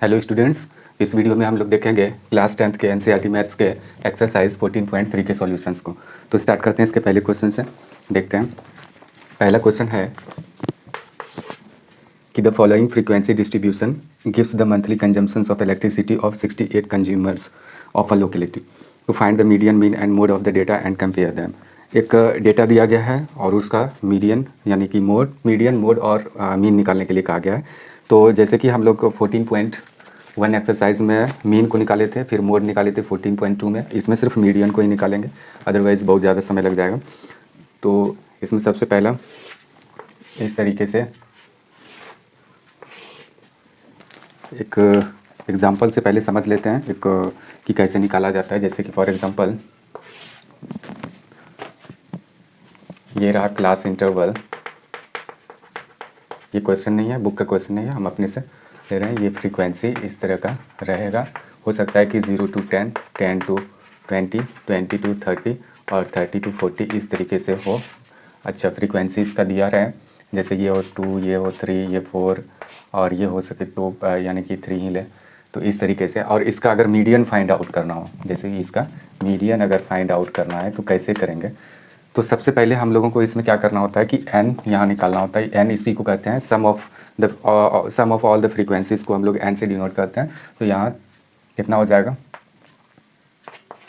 Hello students, इस video में हम लोग देखेंगे क्लास 10th के एनसीईआरटी मैथ्स के एक्सरसाइज 14.3 के सॉल्यूशंस को। तो स्टार्ट करते हैं इसके पहले क्वेश्चन से। देखते हैं, पहला क्वेश्चन है कि the following frequency distribution gives the monthly consumptions of electricity of 68 consumers of a locality to find the median mean and mode of the data and compare them. एक डेटा दिया गया है और उसका मीडियन यानी कि मोड, मीडियन मोड और mean निकालने के लिए कहा गया है। तो जैसे कि हम लोग 14.1 एक्सरसाइज में मीन को निकाले थे, फिर मोड निकाले थे 14.2 में, इसमें सिर्फ मीडियन को ही निकालेंगे, अदरवाइज़ बहुत ज़्यादा समय लग जाएगा। तो इसमें सबसे पहला इस तरीके से एक एग्ज़ाम्पल से पहले समझ लेते हैं एक कि कैसे निकाला जाता है। जैसे कि फॉर एग्ज़ाम्पल ये रहा क्लास इंटरवल। ये क्वेश्चन नहीं है, बुक का क्वेश्चन नहीं है, हम अपने से ले रहे हैं। ये फ्रीक्वेंसी इस तरह का रहेगा। हो सकता है कि 0 to 10, 10 to 20, 20 to 30 और 30 to 40 इस तरीके से हो। अच्छा, फ्रीक्वेंसी इसका दिया रहा है, जैसे ये हो 2, ये हो 3, ये 4 और ये हो सके तो यानी कि 3 ही ले। तो इस तरीके से, और इसका अगर मीडियन फाइंड आउट करना हो, जैसे कि इसका मीडियन अगर फाइंड आउट करना है तो कैसे करेंगे। तो सबसे पहले हम लोगों को इसमें क्या करना होता है कि n यहाँ निकालना होता है। n इसी को कहते हैं सम ऑफ ऑल द फ्रीक्वेंसीज़ को हम लोग n से डिनोट करते हैं। तो यहाँ कितना हो जाएगा,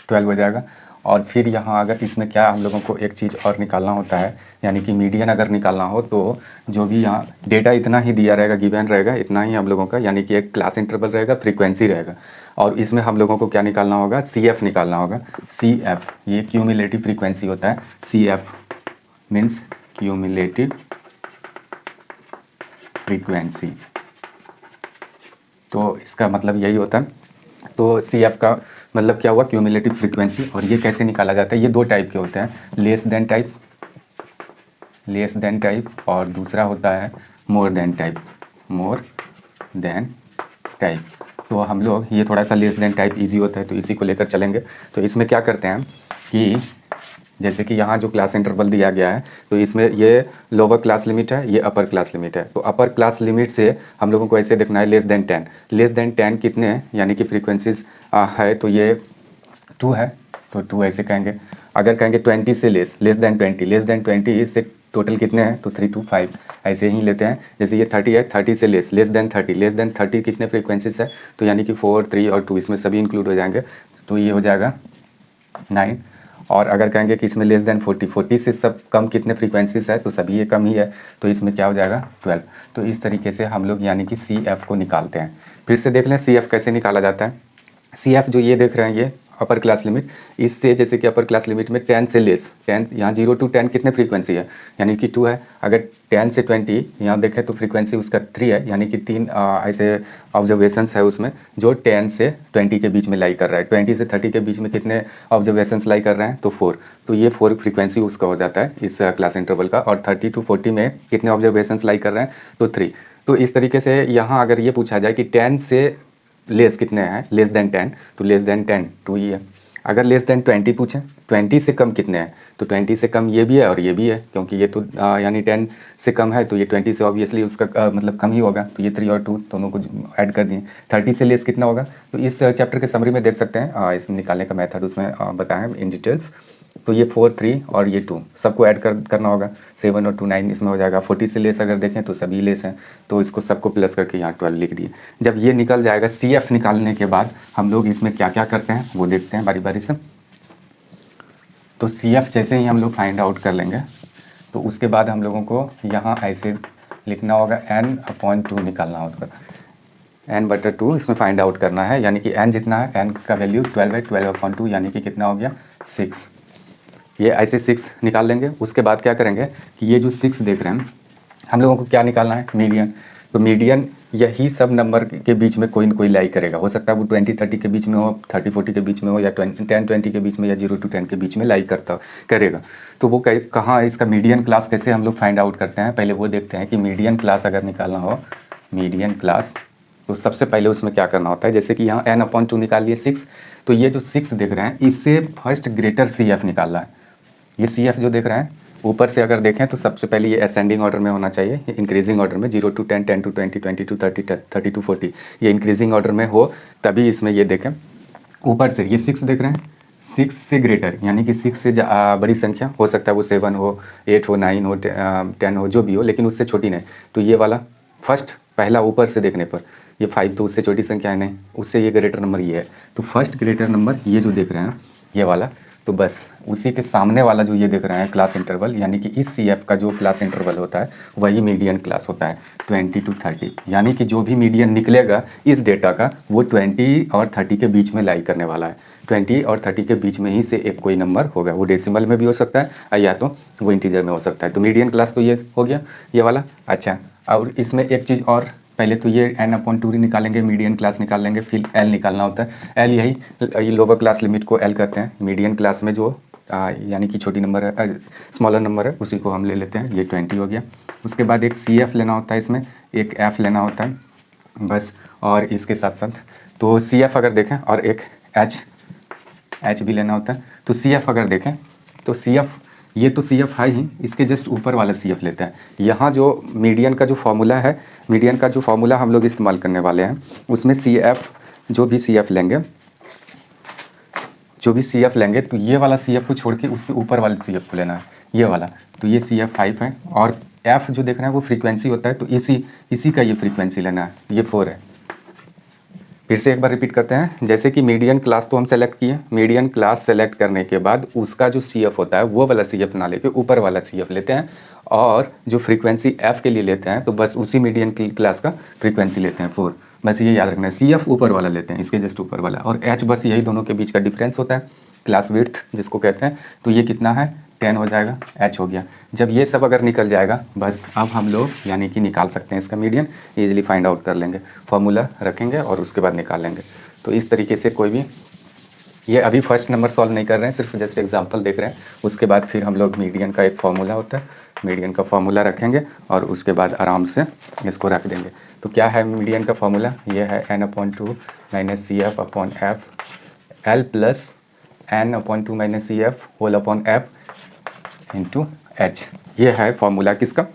12 हो जाएगा। और फिर यहाँ अगर इसमें क्या हम लोगों को एक चीज़ और निकालना होता है, यानी कि मीडियन अगर निकालना हो तो जो भी यहाँ डेटा इतना ही दिया रहेगा, गिवन रहेगा, इतना ही हम लोगों का, यानी कि एक क्लास इंटरवल रहेगा, फ्रीक्वेंसी रहेगा। और इसमें हम लोगों को क्या निकालना होगा, CF निकालना होगा। CF ये क्यूमुलेटिव फ्रीक्वेंसी होता है। CF मीन्स क्यूमुलेटिव फ्रीक्वेंसी, तो इसका मतलब यही होता है। तो CF का मतलब क्या हुआ, क्यूमुलेटिव फ्रीक्वेंसी। और ये कैसे निकाला जाता है, ये दो टाइप के होते हैं, लेस देन टाइप और दूसरा होता है मोर देन टाइप। तो हम लोग ये थोड़ा सा लेस देन टाइप इजी होता है तो इसी को लेकर चलेंगे। तो इसमें क्या करते हैं कि जैसे कि यहाँ जो क्लास इंटरवल दिया गया है, तो इसमें ये लोअर क्लास लिमिट है, ये अपर क्लास लिमिट है। तो अपर क्लास लिमिट से हम लोगों को ऐसे देखना है लेस देन 10 कितने हैं, यानी कि फ्रीक्वेंसीज है, तो ये 2 है, तो 2 ऐसे कहेंगे। अगर कहेंगे 20 से लेस देन 20 इससे टोटल कितने हैं, तो 3 to 5 ऐसे ही लेते हैं। जैसे ये 30 है, 30 से लेस देन 30 कितने फ्रीक्वेंसीज है, तो यानी कि 4, 3 और 2 इसमें सभी इंक्लूड हो जाएंगे, तो ये हो जाएगा 9। और अगर कहेंगे कि इसमें लेस देन 40 से सब कम कितने फ्रीक्वेंसीज है, तो सभी ये कम ही है, तो इसमें क्या हो जाएगा 12। तो इस तरीके से हम लोग यानी कि CF को निकालते हैं। फिर से देख लें CF कैसे निकाला जाता है। CF जो ये देख रहे हैं, ये अपर क्लास लिमिट, इससे जैसे कि अपर क्लास लिमिट में 10 से लेस, 10 यहाँ 0 to 10 कितने फ्रीक्वेंसी है, यानी कि 2 है। अगर 10 से 20 यहाँ देखें तो फ्रीक्वेंसी उसका 3 है, यानी कि 3 ऐसे ऑब्जर्वेशंस है उसमें जो 10 से 20 के बीच में लाई कर रहा है। 20 से 30 के बीच में कितने ऑब्जर्वेशंस लाई कर रहे हैं, तो 4। तो ये 4 फ्रीक्वेंसी उसका हो जाता है इस क्लास इंटरवल का। और 30 to 40 में कितने ऑब्जर्वेशंस लाई कर रहे हैं, तो 3। तो इस तरीके से यहाँ अगर ये पूछा जाए कि 10 से लेस कितने हैं, लेस देन 10, तो लेस देन 10 2 ही है। अगर लेस देन 20 पूछें, 20 से कम कितने हैं, तो 20 से कम ये भी है और ये भी है, क्योंकि ये तो यानी 10 से कम है, तो ये 20 से ऑब्वियसली उसका मतलब कम ही होगा, तो ये 3 और 2 दोनों को ऐड कर दिए। 30 से लेस कितना होगा, तो इस चैप्टर के समरी में देख सकते हैं, इस निकालने का मेथड उसमें बताया इन डिटेल्स। तो ये 4, 3 और ये 2 सबको ऐड करना होगा। 7 और 2 9 इसमें हो जाएगा। 40 से लेस अगर देखें तो सभी लेस हैं, तो इसको सबको प्लस करके यहाँ 12 लिख दिए। जब ये निकल जाएगा, CF निकालने के बाद हम लोग इसमें क्या क्या करते हैं वो देखते हैं बारी बारी से। तो CF जैसे ही हम लोग फाइंड आउट कर लेंगे, तो उसके बाद हम लोगों को यहाँ ऐसे लिखना होगा, n/2 निकालना होगा। n/2 इसमें फाइंड आउट करना है, यानी कि n जितना है, n का वैल्यू 12 है, 12/2 यानी कि कितना हो गया 6। ये ऐसे 6 निकाल लेंगे। उसके बाद क्या करेंगे कि ये जो 6 देख रहे हैं, हम लोगों को क्या निकालना है, मीडियन। तो मीडियन यही सब नंबर के बीच में कोई न कोई लाई करेगा। हो सकता है वो 20 30 के बीच में हो, 30 40 के बीच में हो, या 10 20 के बीच में, या 0 to 10 के बीच में लाई करेगा। तो वो कहाँ इसका मीडियन क्लास कैसे हम लोग फाइंड आउट करते हैं, पहले वो देखते हैं कि मीडियन क्लास अगर निकालना हो, मीडियन क्लास, तो सबसे पहले उसमें क्या करना होता है। जैसे कि यहाँ n/2 निकाल लिए 6, तो ये जो 6 देख रहे हैं, इससे फर्स्ट ग्रेटर CF निकालना है। ये CF जो देख रहे हैं, ऊपर से अगर देखें तो सबसे पहले ये असेंडिंग ऑर्डर में होना चाहिए, ये इंक्रीजिंग ऑर्डर में 0 to 10, 10 to 20, 20 to 30, 30 to 40 ये इंक्रीजिंग ऑर्डर में हो, तभी इसमें ये देखें। ऊपर से ये 6 देख रहे हैं, 6 से ग्रेटर यानी कि 6 से बड़ी संख्या हो सकता है वो 7 हो, 8 हो, 9 हो, 10 हो, जो भी हो, लेकिन उससे छोटी नहीं। तो ये वाला फर्स्ट पहला ऊपर से देखने पर ये 5 तो उससे छोटी संख्या है नहीं, उससे ये ग्रेटर नंबर ये है। तो फर्स्ट ग्रेटर नंबर ये जो देख रहे हैं ये वाला, तो बस उसी के सामने वाला जो ये देख रहे हैं क्लास इंटरवल, यानी कि इस CF का जो क्लास इंटरवल होता है वही मीडियन क्लास होता है 20 to 30, यानी कि जो भी मीडियन निकलेगा इस डेटा का वो 20 और 30 के बीच में लाई करने वाला है। 20 और 30 के बीच में ही से एक कोई नंबर होगा, वो डेसिमल में भी हो सकता है या तो वो इंटीजर में हो सकता है। तो मीडियन क्लास तो ये हो गया ये वाला। अच्छा, और इसमें एक चीज़ और, पहले तो ये n/2 निकालेंगे, मीडियन क्लास निकाल लेंगे, फिर L निकालना होता है। L यही लोअर क्लास लिमिट को L कहते हैं। मीडियन क्लास में जो यानी कि छोटी नंबर है, स्मॉलर नंबर है, उसी को हम ले लेते हैं। ये 20 हो गया। उसके बाद एक CF लेना होता है, इसमें एक F लेना होता है बस, और इसके साथ साथ तो CF अगर देखें और एक H भी लेना होता है। तो CF अगर देखें तो CF ये तो CF है ही, इसके जस्ट ऊपर वाला CF लेते हैं। यहाँ जो मीडियन का जो फार्मूला है, मीडियन का जो फार्मूला हम लोग इस्तेमाल करने वाले हैं उसमें CF जो भी CF लेंगे तो ये वाला CF को छोड़ के उसके ऊपर वाले CF को लेना है, ये वाला। तो ये CF 5 है और F जो देख रहे हैं वो फ्रीक्वेंसी होता है, तो इसी का ये फ्रीक्वेंसी लेना है, ये 4 है। फिर से एक बार रिपीट करते हैं। जैसे कि मीडियन क्लास तो हम सेलेक्ट किए, मीडियन क्लास सेलेक्ट करने के बाद उसका जो CF होता है वो वाला CF ना लेके ऊपर वाला CF लेते हैं, और जो फ्रीक्वेंसी F के लिए लेते हैं तो बस उसी मीडियन क्लास का फ्रीक्वेंसी लेते हैं 4। बस ये याद रखना है, CF ऊपर वाला लेते हैं, इसके जस्ट ऊपर वाला, और H बस यही दोनों के बीच का डिफरेंस होता है, क्लास विड्थ जिसको कहते हैं। तो ये कितना है 10 हो जाएगा, H हो गया। जब ये सब अगर निकल जाएगा बस अब हम लोग यानी कि निकाल सकते हैं इसका मीडियन, ईजिली फाइंड आउट कर लेंगे, फार्मूला रखेंगे और उसके बाद निकाल लेंगे। तो इस तरीके से कोई भी, ये अभी फर्स्ट नंबर सॉल्व नहीं कर रहे हैं, सिर्फ जस्ट एग्जांपल देख रहे हैं। उसके बाद फिर हम लोग मीडियन का एक फार्मूला होता है, मीडियन का फार्मूला रखेंगे और उसके बाद आराम से इसको रख देंगे। तो क्या है मीडियन का फार्मूला, ये है n/2 - CF/F L plus n/2 - CF whole upon F into H। ये है फार्मूला किसका,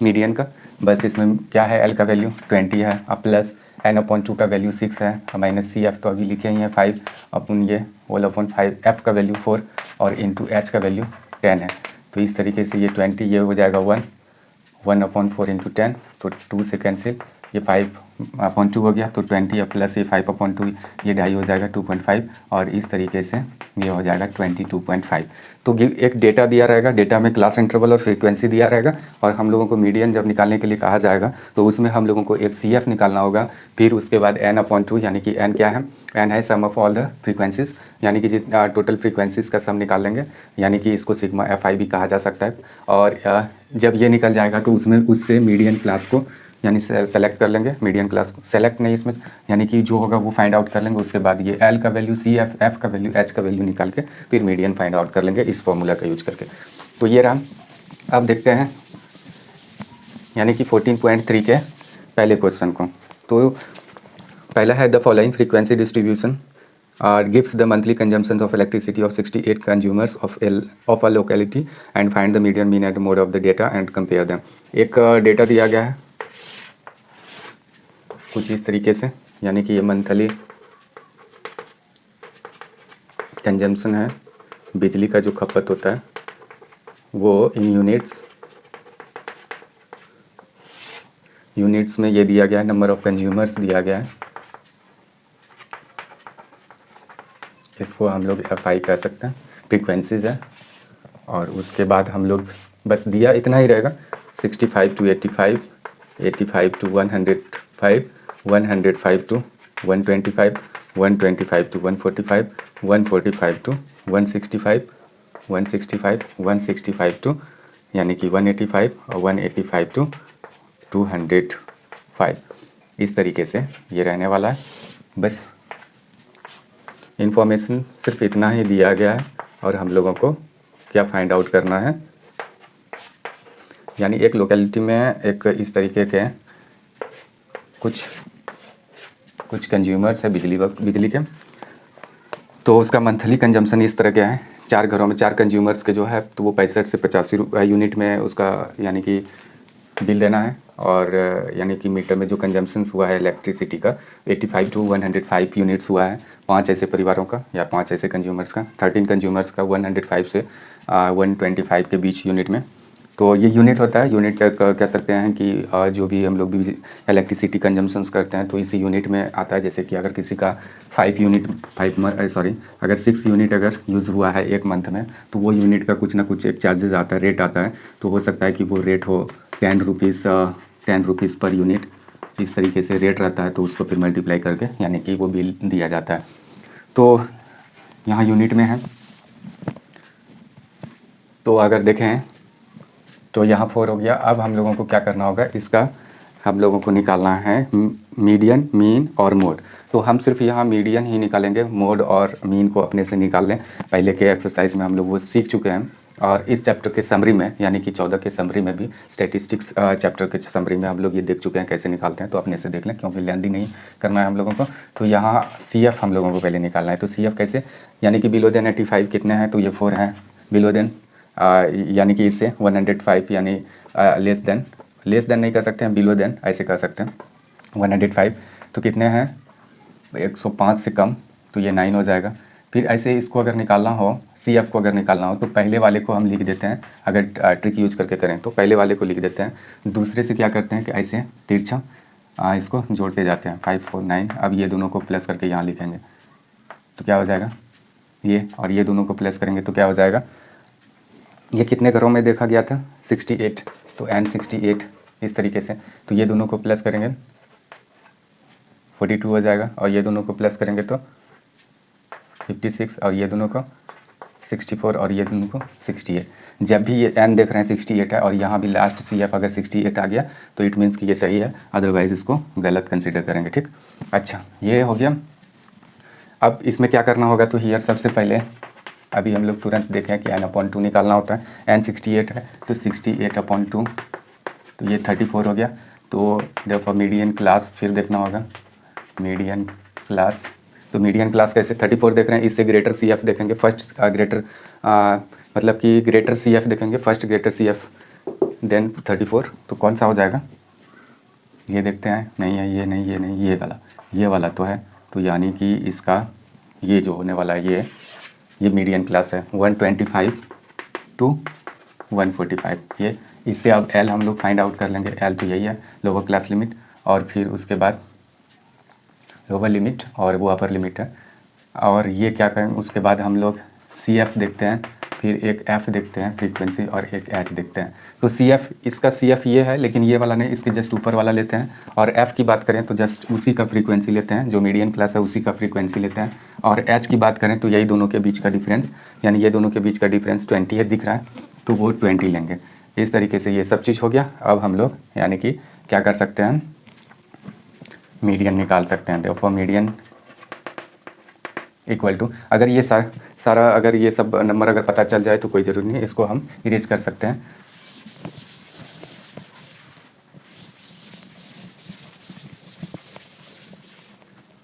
मीडियन का। बस इसमें क्या है, L का वैल्यू 20 है, अब प्लस n/2 का वैल्यू 6 है, माइनस CF तो अभी लिखे ही हैं 5 अपन ये होल अपॉन 5, F का वैल्यू 4 और इंटू H का वैल्यू 10 है। तो इस तरीके से ये 20 ये हो जाएगा 1/4 इंटू 10, तो 2 से कैंसिल, ये 5/2 हो गया, तो 20 प्लस ये 5/2 ये ढाई हो जाएगा 2.5, और इस तरीके से ये हो जाएगा 22.5। तो एक डेटा दिया रहेगा, डेटा में क्लास इंटरवल और फ्रीक्वेंसी दिया रहेगा, और हम लोगों को मीडियन जब निकालने के लिए कहा जाएगा तो उसमें हम लोगों को एक CF निकालना होगा। फिर उसके बाद n/2 यानी कि n क्या है, n है सम ऑफ ऑल द फ्रीक्वेंसीज, यानी कि जितना टोटल फ्रीक्वेंसीज का सम निकाल लेंगे, यानी कि इसको सिग्मा FI भी कहा जा सकता है। और जब ये निकल जाएगा तो उसमें उससे मीडियन क्लास को यानी सेलेक्ट कर लेंगे, मीडियन क्लास को सेलेक्ट नहीं इसमें, यानी कि जो होगा वो फाइंड आउट कर लेंगे। उसके बाद ये L का वैल्यू, CF F का वैल्यू, H का वैल्यू निकाल के फिर मीडियन फाइंड आउट कर लेंगे इस फॉर्मूला का यूज करके। तो ये रहा। अब देखते हैं यानी कि 14.3 के पहले क्वेश्चन को। तो पहला है the following frequency distribution gives the monthly consumption of electricity of 68 consumers of a locality and find the median mean and mode of the data and compare them। एक डेटा दिया गया है कुछ इस तरीके से, यानी कि ये मंथली कंजम्पशन है, बिजली का जो खपत होता है वो इन यूनिट्स में ये दिया गया है, नंबर ऑफ कंज्यूमर्स दिया गया है, इसको हम लोग FI कह सकते हैं, फ्रीक्वेंसीज है। और उसके बाद हम लोग बस दिया इतना ही रहेगा, 65 to 85, 85 to 105, 105 to 125, 125 to 145, 145 to 165, 165, 165 to यानी कि 185 और 185 to 205। इस तरीके से ये रहने वाला है। बस इन्फॉर्मेशन सिर्फ इतना ही दिया गया है और हम लोगों को क्या फाइंड आउट करना है, यानी एक लोकेलिटी में एक इस तरीके के कुछ कंज्यूमर्स है बिजली के, तो उसका मंथली कंजम्पशन इस तरह का है, 4 घरों में 4 कंज्यूमर्स के जो है तो वो 65 से 85 यूनिट में उसका यानी कि बिल देना है। और यानी कि मीटर में जो कंजम्पशंस हुआ है इलेक्ट्रिसिटी का 85 टू 105 यूनिट्स हुआ है 5 ऐसे परिवारों का या 5 ऐसे कंज्यूमर्स का, 13 कंज्यूमर्स का 105 से 125 के बीच यूनिट में। तो ये यूनिट होता है, यूनिट कह सकते हैं कि जो भी हम लोग भी इलेक्ट्रिसिटी कंजम्पशंस करते हैं तो इसी यूनिट में आता है। जैसे कि अगर किसी का 6 यूनिट अगर यूज़ हुआ है एक मंथ में तो वो यूनिट का कुछ ना कुछ एक चार्जेस आता है, रेट आता है। तो हो सकता है कि वो रेट हो 10 रुपीज़ पर यूनिट, इस तरीके से रेट रहता है। तो उसको फिर मल्टीप्लाई करके यानी कि वो बिल दिया जाता है। तो यहाँ यूनिट में है, तो अगर देखें तो यहाँ 4 हो गया। अब हम लोगों को क्या करना होगा, इसका हम लोगों को निकालना है मीडियन, मीन और मोड। तो हम सिर्फ यहाँ मीडियन ही निकालेंगे, मोड और मीन को अपने से निकाल लें। पहले के एक्सरसाइज में हम लोग वो सीख चुके हैं। और इस चैप्टर के समरी में यानी कि 14 के समरी में भी, स्टैटिस्टिक्स चैप्टर के समरी में हम लोग ये देख चुके हैं कैसे निकालते हैं। तो अपने से देख लें क्योंकि लेंदी नहीं करना है हम लोगों को। तो यहाँ CF हम लोगों को पहले निकालना है। तो CF कैसे, यानी कि बिलो देन 85 कितने हैं, तो ये 4 हैं। बिलो देन यानी कि इससे 105 यानी लेस देन नहीं कर सकते हैं, बिलो देन ऐसे कर सकते हैं। 105 तो कितने हैं, 105 से कम, तो ये 9 हो जाएगा। फिर ऐसे इसको अगर निकालना हो, CF को अगर निकालना हो तो पहले वाले को हम लिख देते हैं। अगर ट्रिक यूज करके करें तो पहले वाले को लिख देते हैं। दूसरे से क्या करते हैं कि ऐसे तिरछा इसको जोड़ते जाते हैं, 5 4 9। अब ये दोनों को प्लस करके यहाँ लिखेंगे तो क्या हो जाएगा ये, और ये दोनों को प्लस करेंगे तो क्या हो जाएगा, ये कितने घरों में देखा गया था 68, तो N68 इस तरीके से। तो ये दोनों को प्लस करेंगे 42 हो जाएगा, और ये दोनों को प्लस करेंगे तो 56, और ये दोनों को 64, और ये दोनों को 68। जब भी ये N देख रहे हैं 68 है और यहाँ भी लास्ट CF अगर 68 आ गया तो इट मीन्स कि ये सही है, अदरवाइज़ इसको गलत कंसिडर करेंगे। ठीक, अच्छा ये हो गया। अब इसमें क्या करना होगा, तो हियर सबसे पहले अभी हम लोग तुरंत देखें कि N/2 निकालना होता है। N68 है तो 68/2, तो ये 34 हो गया। तो देखो मीडियन क्लास फिर देखना होगा, मीडियन क्लास। तो मीडियन क्लास कैसे, 34 देख रहे हैं, इससे ग्रेटर CF देखेंगे, फर्स्ट ग्रेटर मतलब कि ग्रेटर CF देखेंगे, फर्स्ट ग्रेटर CF देन 34। तो कौन सा हो जाएगा, ये देखते हैं, नहीं है, ये नहीं, ये नहीं, ये वाला तो है। तो यानी कि इसका ये जो होने वाला है ये मीडियन क्लास है, 125 टू 145। ये इससे अब L हम लोग फाइंड आउट कर लेंगे। L तो यही है लोअर क्लास लिमिट, और फिर उसके बाद लोअर लिमिट और वो अपर लिमिट है। और ये क्या करेंगे, उसके बाद हम लोग CF देखते हैं, फिर एक F देखते हैं फ्रीक्वेंसी, और एक H देखते हैं। तो CF, इसका CF ये है, लेकिन ये वाला नहीं, इसके जस्ट ऊपर वाला लेते हैं। और F की बात करें तो जस्ट उसी का फ्रीक्वेंसी लेते हैं, जो मीडियन क्लास है उसी का फ्रीक्वेंसी लेते हैं। और H की बात करें तो यही दोनों के बीच का डिफरेंस, यानी ये दोनों के बीच का डिफरेंस 20 है दिख रहा है, तो वो 20 लेंगे। इस तरीके से ये सब चीज़ हो गया। अब हम लोग यानी कि क्या कर सकते हैं, मीडियन निकाल सकते हैं। देखो मीडियन इक्वल टू, अगर ये सारा अगर ये सब नंबर अगर पता चल जाए तो कोई ज़रूरी नहीं है, इसको हम इरेज कर सकते हैं।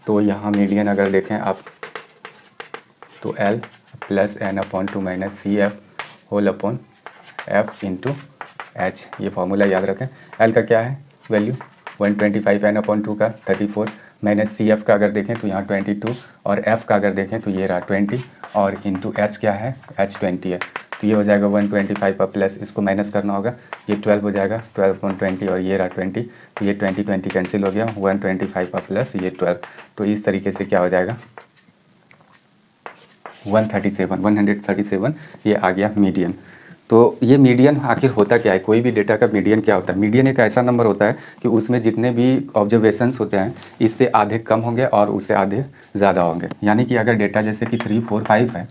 तो यहाँ मीडियन अगर देखें आप तो L plus N/2 minus CF whole upon F into H, ये फॉर्मूला याद रखें। L का क्या है वैल्यू 125, N/2 का 34, माइनस CF का अगर देखें तो यहाँ 22, और F का अगर देखें तो ये रहा 20, और इंटू H क्या है, H 20 है। तो ये हो जाएगा 125 पर प्लस इसको माइनस करना होगा, ये 12 हो जाएगा, 12/20, और ये रहा 20, तो ये 20 कैंसिल हो गया, 125 पर प्लस ये 12। तो इस तरीके से क्या हो जाएगा 137 ये आ गया मीडियन। तो ये मीडियन आखिर होता क्या है, कोई भी डेटा का मीडियन क्या होता है, मीडियन एक ऐसा नंबर होता है कि उसमें जितने भी ऑब्जर्वेशंस होते हैं इससे आधे कम होंगे और उससे आधे ज़्यादा होंगे। यानी कि अगर डेटा जैसे कि 3 4 5 है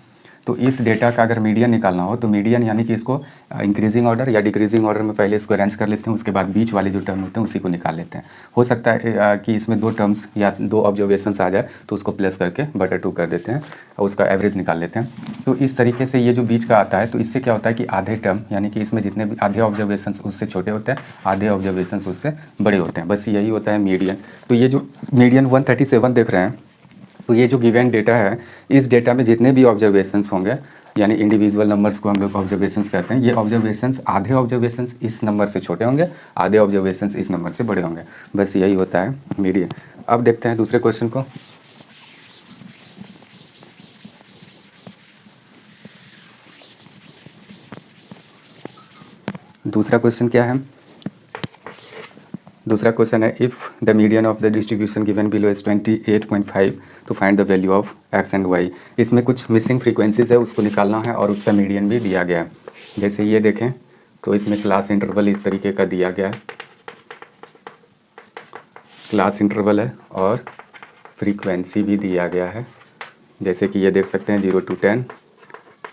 तो इस डेटा का अगर मीडियन निकालना हो तो मीडियन यानी कि इसको इंक्रीजिंग ऑर्डर या डिक्रीजिंग ऑर्डर में पहले इसको अरेंज कर लेते हैं, उसके बाद बीच वाले जो टर्म होते हैं उसी को निकाल लेते हैं। हो सकता है कि इसमें 2 टर्म्स या 2 ऑब्जर्वेशंस आ जाए तो उसको प्लस करके बटा 2 कर देते हैं और उसका एवरेज निकाल लेते हैं। तो इस तरीके से ये जो बीच का आता है तो इससे क्या होता है कि आधे टर्म यानी कि इसमें जितने भी आधे ऑब्जर्वेशंस उससे छोटे होते हैं, आधे ऑब्जर्वेशंस उससे बड़े होते हैं, बस यही होता है मीडियन। तो ये जो मीडियन 137 देख रहे हैं तो ये जो गिवन डेटा है, इस डेटा में जितने भी ऑब्जर्वेशंस होंगे, यानी इंडिविजुअल नंबर्स को हम लोग ऑब्जर्वेशंस कहते हैं, ये ऑब्जर्वेशंस आधे ऑब्जर्वेशंस इस नंबर से छोटे होंगे, आधे ऑब्जर्वेशंस इस नंबर से बड़े होंगे। बस यही होता है मीडियन। अब देखते हैं दूसरे क्वेश्चन को। दूसरा क्वेश्चन क्या है? दूसरा क्वेश्चन है, if the median of the distribution given below is 28.5 तो find the value of x and y. इसमें कुछ मिसिंग फ्रीक्वेंसीज है, उसको निकालना है और उसका मीडियन भी दिया गया है। जैसे ये देखें तो इसमें क्लास इंटरवल इस तरीके का दिया गया है, क्लास इंटरवल है और फ्रीक्वेंसी भी दिया गया है। जैसे कि ये देख सकते हैं 0 to 10,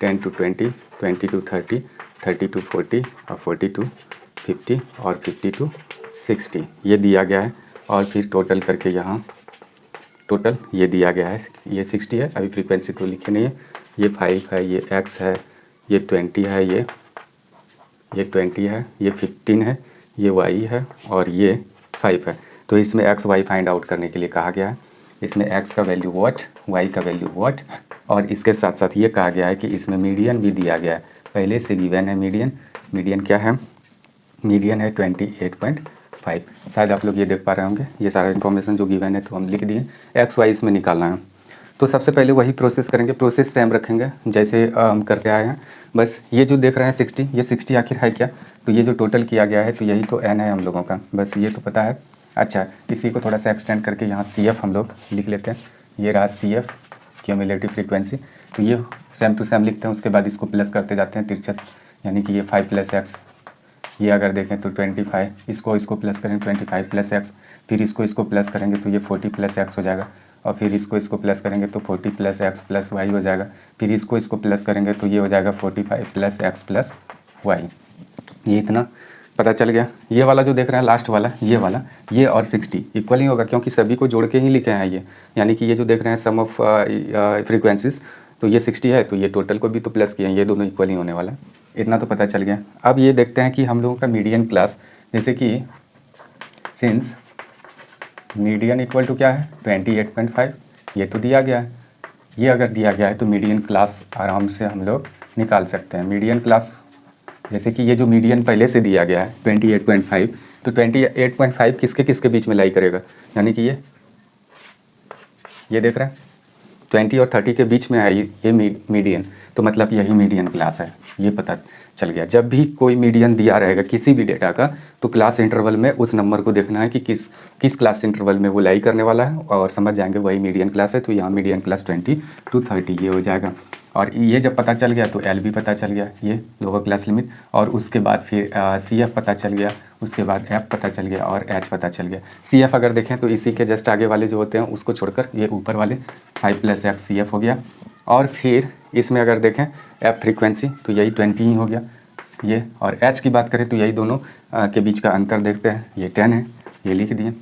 10 to 20, 20 to 30, 30 to 40 और 40 to 50 और 50 to 60 ये दिया गया है। और फिर टोटल करके यहाँ टोटल ये दिया गया है, ये 60 है, अभी फ्रीक्वेंसी तो लिखे नहीं है। ये 5 है, ये x है, ये 20 है, ये 20 है, ये 15 है, ये y है और ये 5 है। तो इसमें x y फाइंड आउट करने के लिए कहा गया है। इसमें x का वैल्यू व्हाट, y का वैल्यू व्हाट, और इसके साथ साथ ये कहा गया है कि इसमें मीडियन भी दिया गया है, पहले से गिवन है मीडियन। मीडियन क्या है? मीडियन है 28.5। शायद आप लोग ये देख पा रहे होंगे, ये सारा इन्फॉर्मेशन जो गिवन है तो हम लिख दिए। एक्स वाई इसमें निकालना है, तो सबसे पहले वही प्रोसेस करेंगे, प्रोसेस सेम रखेंगे जैसे हम करते आए हैं। बस ये जो देख रहे हैं 60, ये 60 आखिर है क्या? तो ये जो टोटल किया गया है तो यही तो n है हम लोगों का, बस ये तो पता है। अच्छा, इसी को थोड़ा सा एक्सटेंड करके यहाँ CF हम लोग लिख लेते हैं। ये रहा CF, क्यूमुलेटिव फ्रीक्वेंसी। तो ये सेम टू सेम लिखते हैं, उसके बाद इसको प्लस करते जाते हैं तिरछत, यानी कि ये 5 + x। ये अगर देखें तो 25, इसको प्लस करें 25 + x, फिर इसको प्लस करेंगे तो ये 40 + x हो जाएगा, और फिर इसको प्लस करेंगे तो 40 + x + y हो जाएगा, फिर इसको प्लस करेंगे तो ये हो जाएगा 45 + x + y। ये इतना पता चल गया। ये वाला जो देख रहे हैं लास्ट वाला, ये वाला, ये और 60 इक्वल ही होगा, क्योंकि सभी को जोड़ के ही लिखे हैं ये, यानी कि ये जो देख रहे हैं सम ऑफ फ्रीक्वेंसीज, तो ये 60 है तो ये टोटल को भी तो प्लस किए हैं, ये दोनों इक्वल ही होने वाला है। इतना तो पता चल गया। अब ये देखते हैं कि हम लोगों का मीडियन क्लास, जैसे कि सिंस मीडियन इक्वल टू क्या है 28.5, ये तो दिया गया है। ये अगर दिया गया है तो मीडियन क्लास आराम से हम लोग निकाल सकते हैं। मीडियन क्लास जैसे कि ये जो मीडियन पहले से दिया गया है 28.5, तो 28.5 किसके किसके बीच में लाई करेगा, यानी कि ये देख रहे हैं 20 और 30 के बीच में है ये मीडियन, तो मतलब यही मीडियन क्लास है, ये पता चल गया। जब भी कोई मीडियन दिया रहेगा किसी भी डेटा का, तो क्लास इंटरवल में उस नंबर को देखना है कि किस क्लास इंटरवल में वो लाई करने वाला है, और समझ जाएंगे वही मीडियन क्लास है। तो यहाँ मीडियन क्लास 20 to 30 ये हो जाएगा। और ये जब पता चल गया तो एल भी पता चल गया, ये लोअर क्लास लिमिट, और उसके बाद फिर CF पता चल गया, उसके बाद F पता चल गया और H पता चल गया। CF अगर देखें तो इसी के जस्ट आगे वाले जो होते हैं उसको छोड़कर ये ऊपर वाले 5 + x CF हो गया। और फिर इसमें अगर देखें F फ्रीक्वेंसी तो यही 20 ही हो गया ये, और H की बात करें तो यही दोनों के बीच का अंतर देखते हैं, ये 10 है, ये लिख दिए।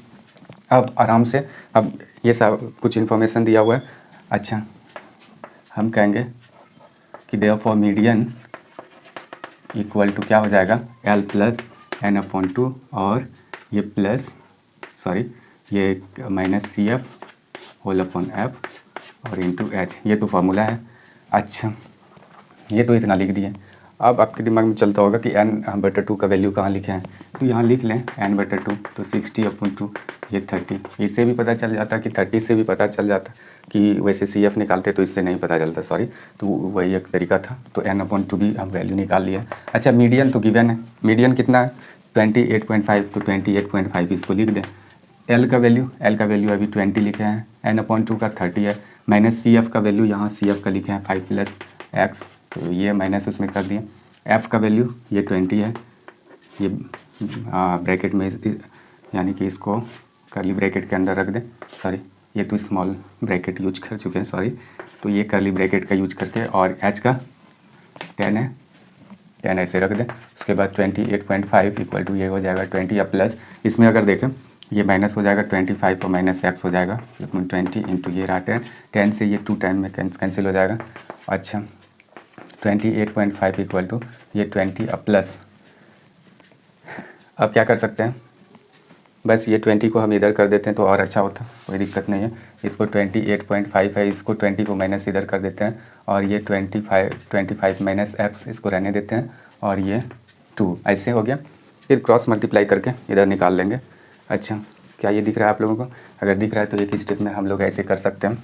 अब आराम से, अब ये सब कुछ इन्फॉर्मेशन दिया हुआ है। अच्छा, हम कहेंगे कि देयरफॉर मीडियन इक्वल टू क्या हो जाएगा L + n/2, और ये प्लस ये -CF होल अपॉन F और इंटू H, ये तो फार्मूला है। अच्छा, ये तो इतना लिख दिए। अब आपके दिमाग में चलता होगा कि n/2 का वैल्यू कहाँ लिखे हैं, तो यहाँ लिख लें n/2, तो 60/2 ये 30। इससे भी पता चल जाता कि 30 से भी पता चल जाता कि वैसे CF निकालते तो इससे नहीं पता चलता, तो वही एक तरीका था। तो n/2 भी हम वैल्यू निकाल लिया। अच्छा, मीडियन तो गिवन है, मीडियन कितना है 28.5, तो 28.5 इसको लिख दें। L का वैल्यू अभी 20 लिखे हैं, n/2 का 30 है, -CF का वैल्यू यहाँ CF का लिखे हैं 5 + x, तो ये माइनस उसमें कर दिए। F का वैल्यू ये 20 है, ये ब्रैकेट में यानी कि इसको कर्ली ब्रैकेट के अंदर रख दें, ये तो स्मॉल ब्रैकेट यूज कर चुके हैं, तो ये कर्ली ब्रैकेट का यूज करके, और H का 10 है, 10 ऐसे रख दें। उसके बाद 28.5 इक्वल टू ये हो जाएगा 20 या प्लस, इसमें अगर देखें ये माइनस हो जाएगा 25 और -x हो जाएगा 20 इंटू ये रहा 10 से ये 2 टाइम में कैंसिल हो जाएगा। अच्छा, 28.5 इक्वल टू ये 20 प्लस, अब क्या कर सकते हैं, बस ये 20 को हम इधर कर देते हैं तो और अच्छा होता, कोई दिक्कत नहीं है। इसको 28.5 है, इसको 20 को माइनस इधर कर देते हैं और ये 25 माइनस एक्स इसको रहने देते हैं और ये 2 ऐसे हो गया। फिर क्रॉस मल्टीप्लाई करके इधर निकाल लेंगे। अच्छा, क्या ये दिख रहा है आप लोगों को? अगर दिख रहा है तो एक स्टेप में हम लोग ऐसे कर सकते हैं,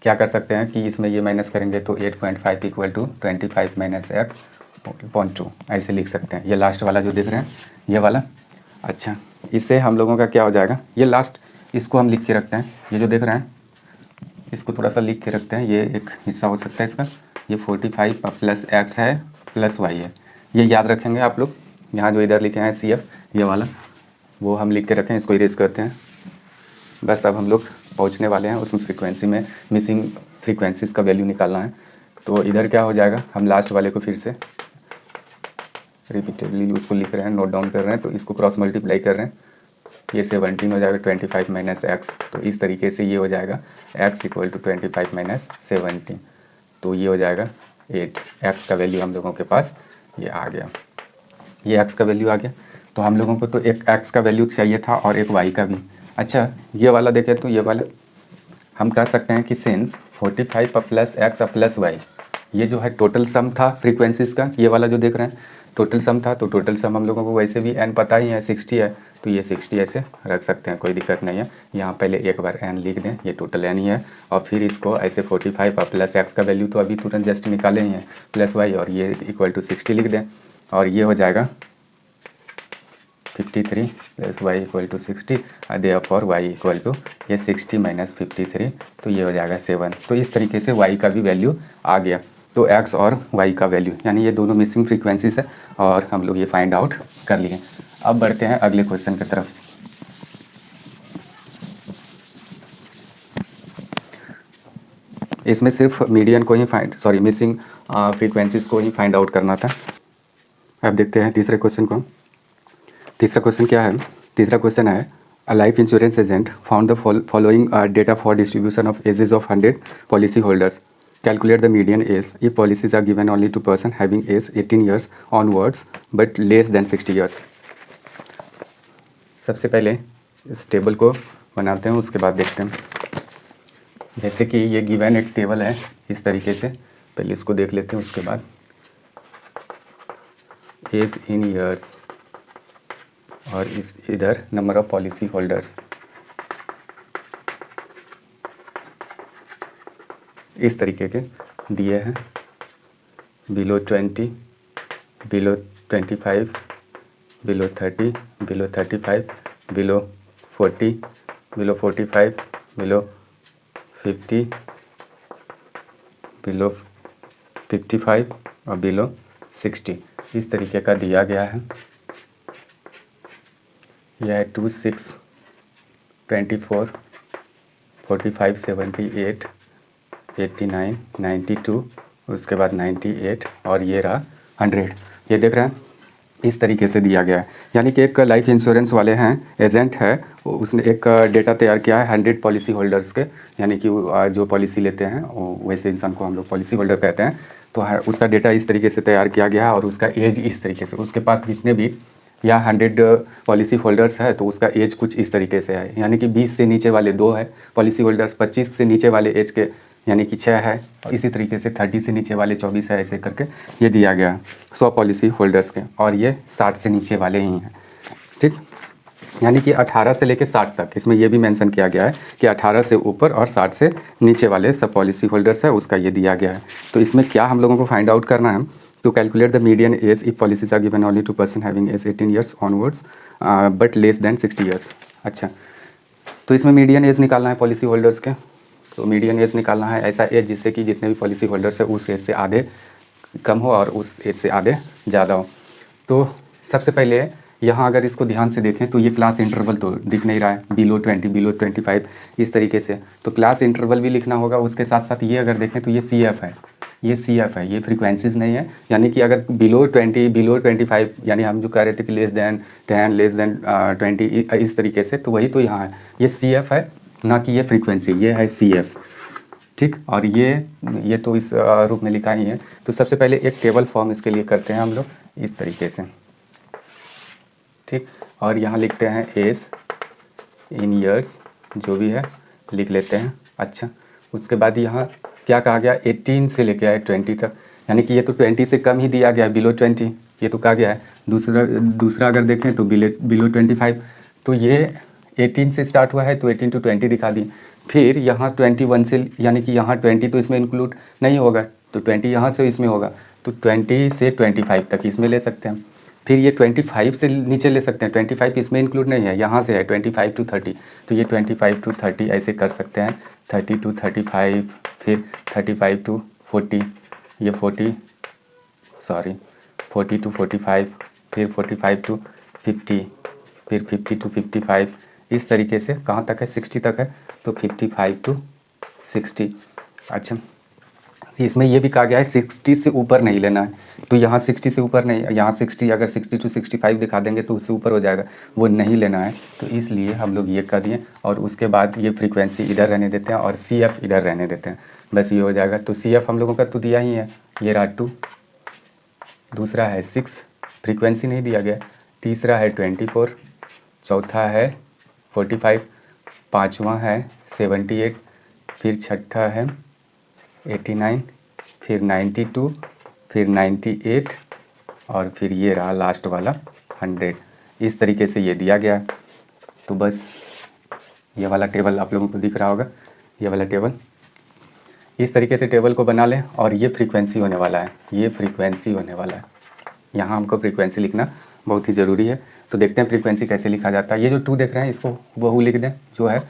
क्या कर सकते हैं कि इसमें ये माइनस करेंगे तो 8.5 equal to 25 minus x upon 2 ऐसे लिख सकते हैं। ये लास्ट वाला जो देख रहे हैं ये वाला। अच्छा, इससे हम लोगों का क्या हो जाएगा, ये लास्ट इसको हम लिख के रखते हैं, ये जो देख रहे हैं इसको थोड़ा सा लिख के रखते हैं, ये एक हिस्सा हो सकता है इसका। ये 45 प्लस एक्स है प्लस वाई है, ये याद रखेंगे आप लोग। यहाँ जो इधर लिखे हैं CF ये वाला वो हम लिख के रखें, इसको इरेज करते हैं। बस अब हम लोग पहुँचने वाले हैं उसमें फ्रीक्वेंसी में, मिसिंग फ्रीक्वेंसीज़ का वैल्यू निकालना है। तो इधर क्या हो जाएगा, हम लास्ट वाले को फिर से रिपीटेडली उसको लिख रहे हैं, नोट डाउन कर रहे हैं, तो इसको क्रॉस मल्टीप्लाई कर रहे हैं। ये 17 हो जाएगा 25 माइनस एक्स, तो इस तरीके से ये हो जाएगा x इक्वल टू 25 माइनस 17, तो ये हो जाएगा 8। x का वैल्यू हम लोगों के पास ये आ गया, ये x का वैल्यू आ गया। तो हम लोगों को तो एक x का वैल्यू चाहिए था और एक y का भी। अच्छा, ये वाला देखें तो ये वाला हम कह सकते हैं कि since 45 plus x plus y, ये जो है टोटल सम था फ्रीक्वेंसीज का, ये वाला जो देख रहे हैं टोटल सम था, तो टोटल सम हम लोगों को वैसे भी n पता ही है 60 है, तो ये 60 ऐसे रख सकते हैं, कोई दिक्कत नहीं है। यहाँ पहले एक बार n लिख दें, ये टोटल n ही है, और फिर इसको ऐसे 45 प्लस एक्स का वैल्यू तो अभी तुरंत जस्ट निकाले ही हैं प्लस वाई, और ये इक्वल टू 60 लिख दें, और ये हो जाएगा 53 plus y equal to 60, therefore y equal to ये 60 माइनस 53, तो ये हो जाएगा 7। तो इस तरीके से वाई का भी वैल्यू आ गया। तो एक्स और वाई का वैल्यू यानी ये दोनों मिसिंग फ्रीक्वेंसीज है और हम लोग ये फाइंड आउट कर लिए। अब बढ़ते हैं अगले क्वेश्चन की तरफ। इसमें सिर्फ मीडियन को ही मिसिंग फ्रीक्वेंसीज को ही फाइंड आउट करना था। अब देखते हैं तीसरे क्वेश्चन को। तीसरा क्वेश्चन क्या है? तीसरा क्वेश्चन है a life insurance agent found the following data for distribution of ages of 100 policy holders. Calculate the median age if policies are given only to person having age 18 years onwards but less than 60 years. सबसे पहले इस table को बनाते हैं, उसके बाद देखते हैं। जैसे कि ये गिवन एक टेबल है इस तरीके से, पहले इसको देख लेते हैं, उसके बाद एज इन ईयर्स और इस इधर नंबर ऑफ पॉलिसी होल्डर्स। इस तरीके के दिए हैं, below 20, below 25, below 30, below 35, below 40, below 45, below 50, below 55 और बिलो 60। इस तरीके का दिया गया है। यह है 26, 24, 45, 78, 89, 92, उसके बाद 98 और ये रहा 100। ये देख रहे हैं, इस तरीके से दिया गया है। यानी कि एक लाइफ इंश्योरेंस वाले हैं, एजेंट है, उसने एक डेटा तैयार किया है 100 पॉलिसी होल्डर्स के, यानी कि जो पॉलिसी लेते हैं वैसे इंसान को हम लोग पॉलिसी होल्डर कहते हैं। तो उसका डेटा इस तरीके से तैयार किया गया है और उसका एज इस तरीके से, उसके पास जितने भी या 100 पॉलिसी होल्डर्स है तो उसका एज कुछ इस तरीके से है। यानी कि 20 से नीचे वाले 2 है पॉलिसी होल्डर्स, 25 से नीचे वाले एज के यानी कि 6 है, और इसी तरीके से 30 से नीचे वाले 24 है, ऐसे करके ये दिया गया है 100 पॉलिसी होल्डर्स के, और ये 60 से नीचे वाले ही हैं। ठीक, यानी कि 18 से लेकर 60 तक, इसमें ये भी मेंशन किया गया है कि 18 से ऊपर और 60 से नीचे वाले सब पॉलिसी होल्डर्स है, उसका ये दिया गया है। तो इसमें क्या हम लोगों को फाइंड आउट करना है, to calculate the median age if policies are given only to person having age 18 years onwards but less than 60 years. अच्छा, तो इसमें मीडियन एज निकालना है पॉलिसी होल्डर्स के। तो मीडियन एज निकालना है ऐसा एज जिससे कि जितने भी पॉलिसी होल्डर्स है उस एज से आधे कम हो और उस एज से आधे ज़्यादा हो। तो सबसे पहले यहाँ अगर इसको ध्यान से देखें तो ये क्लास इंटरवल तो दिख नहीं रहा है, बिलो 20, बिलो 25 इस तरीके से, तो क्लास इंटरवल भी लिखना होगा। उसके साथ साथ ये अगर देखें तो ये CF है, ये CF है, ये फ्रीक्वेंसीज नहीं है। यानी कि अगर बिलो 20, बिलो 25, यानी हम जो कह रहे थे कि लेस देन 10, लेस देन 20 इस तरीके से, तो वही तो यहाँ है, ये CF है, ना कि ये फ्रीक्वेंसी, ये है CF। ठीक, और ये तो इस रूप में लिखा ही है। तो सबसे पहले एक टेबल फॉर्म इसके लिए करते हैं हम लोग इस तरीके से। ठीक, और यहाँ लिखते हैं एज इन ईयर्स, जो भी है लिख लेते हैं। अच्छा, उसके बाद यहाँ क्या कहा गया, 18 से लेके आए 20 तक, यानी कि ये तो 20 से कम ही दिया गया है, बिलो 20 ये तो कहा गया है। दूसरा अगर देखें तो बिलो 25, तो ये 18 से स्टार्ट हुआ है तो 18 to 20 दिखा दिए। फिर यहाँ 21 से, यानी कि यहाँ 20 तो इसमें इंक्लूड नहीं होगा, तो 20 यहाँ से इसमें होगा, तो 20 से 25 तक इसमें ले सकते हैं। फिर ये 25 से नीचे ले सकते हैं, 25 इसमें इंक्लूड नहीं है, यहाँ से है 25 to 30, तो ये 25 to 30 ऐसे कर सकते हैं, 30 to 35, फिर 35 to 40, ये 40 to 45, फिर 45 to 50, फिर 50 to 55, इस तरीके से कहाँ तक है, 60 तक है, तो 55 to 60। अच्छा, इसमें ये भी कहा गया है 60 से ऊपर नहीं लेना है, तो यहाँ 60 से ऊपर नहीं, यहाँ 60, अगर 60 to 65 दिखा देंगे तो उससे ऊपर हो जाएगा, वो नहीं लेना है, तो इसलिए हम लोग ये कर दिए। और उसके बाद ये फ्रीक्वेंसी इधर रहने देते हैं और CF इधर रहने देते हैं, बस ये हो जाएगा। तो CF हम लोगों का तो दिया ही है, ये रहा 2, दूसरा है 6, फ्रीक्वेंसी नहीं दिया गया, तीसरा है 24, चौथा है 45, पाँचवा है 78, फिर छठा है 89, फिर 92, फिर 98 और फिर ये रहा लास्ट वाला 100। इस तरीके से ये दिया गया है। तो बस ये वाला टेबल आप लोगों को दिख रहा होगा, ये वाला टेबल, इस तरीके से टेबल को बना लें। और ये फ्रीक्वेंसी होने वाला है, ये फ्रीक्वेंसी होने वाला है, यहाँ हमको फ्रीक्वेंसी लिखना बहुत ही ज़रूरी है। तो देखते हैं फ्रीक्वेंसी कैसे लिखा जाता है। ये जो 2 देख रहे हैं इसको वही लिख दें जो है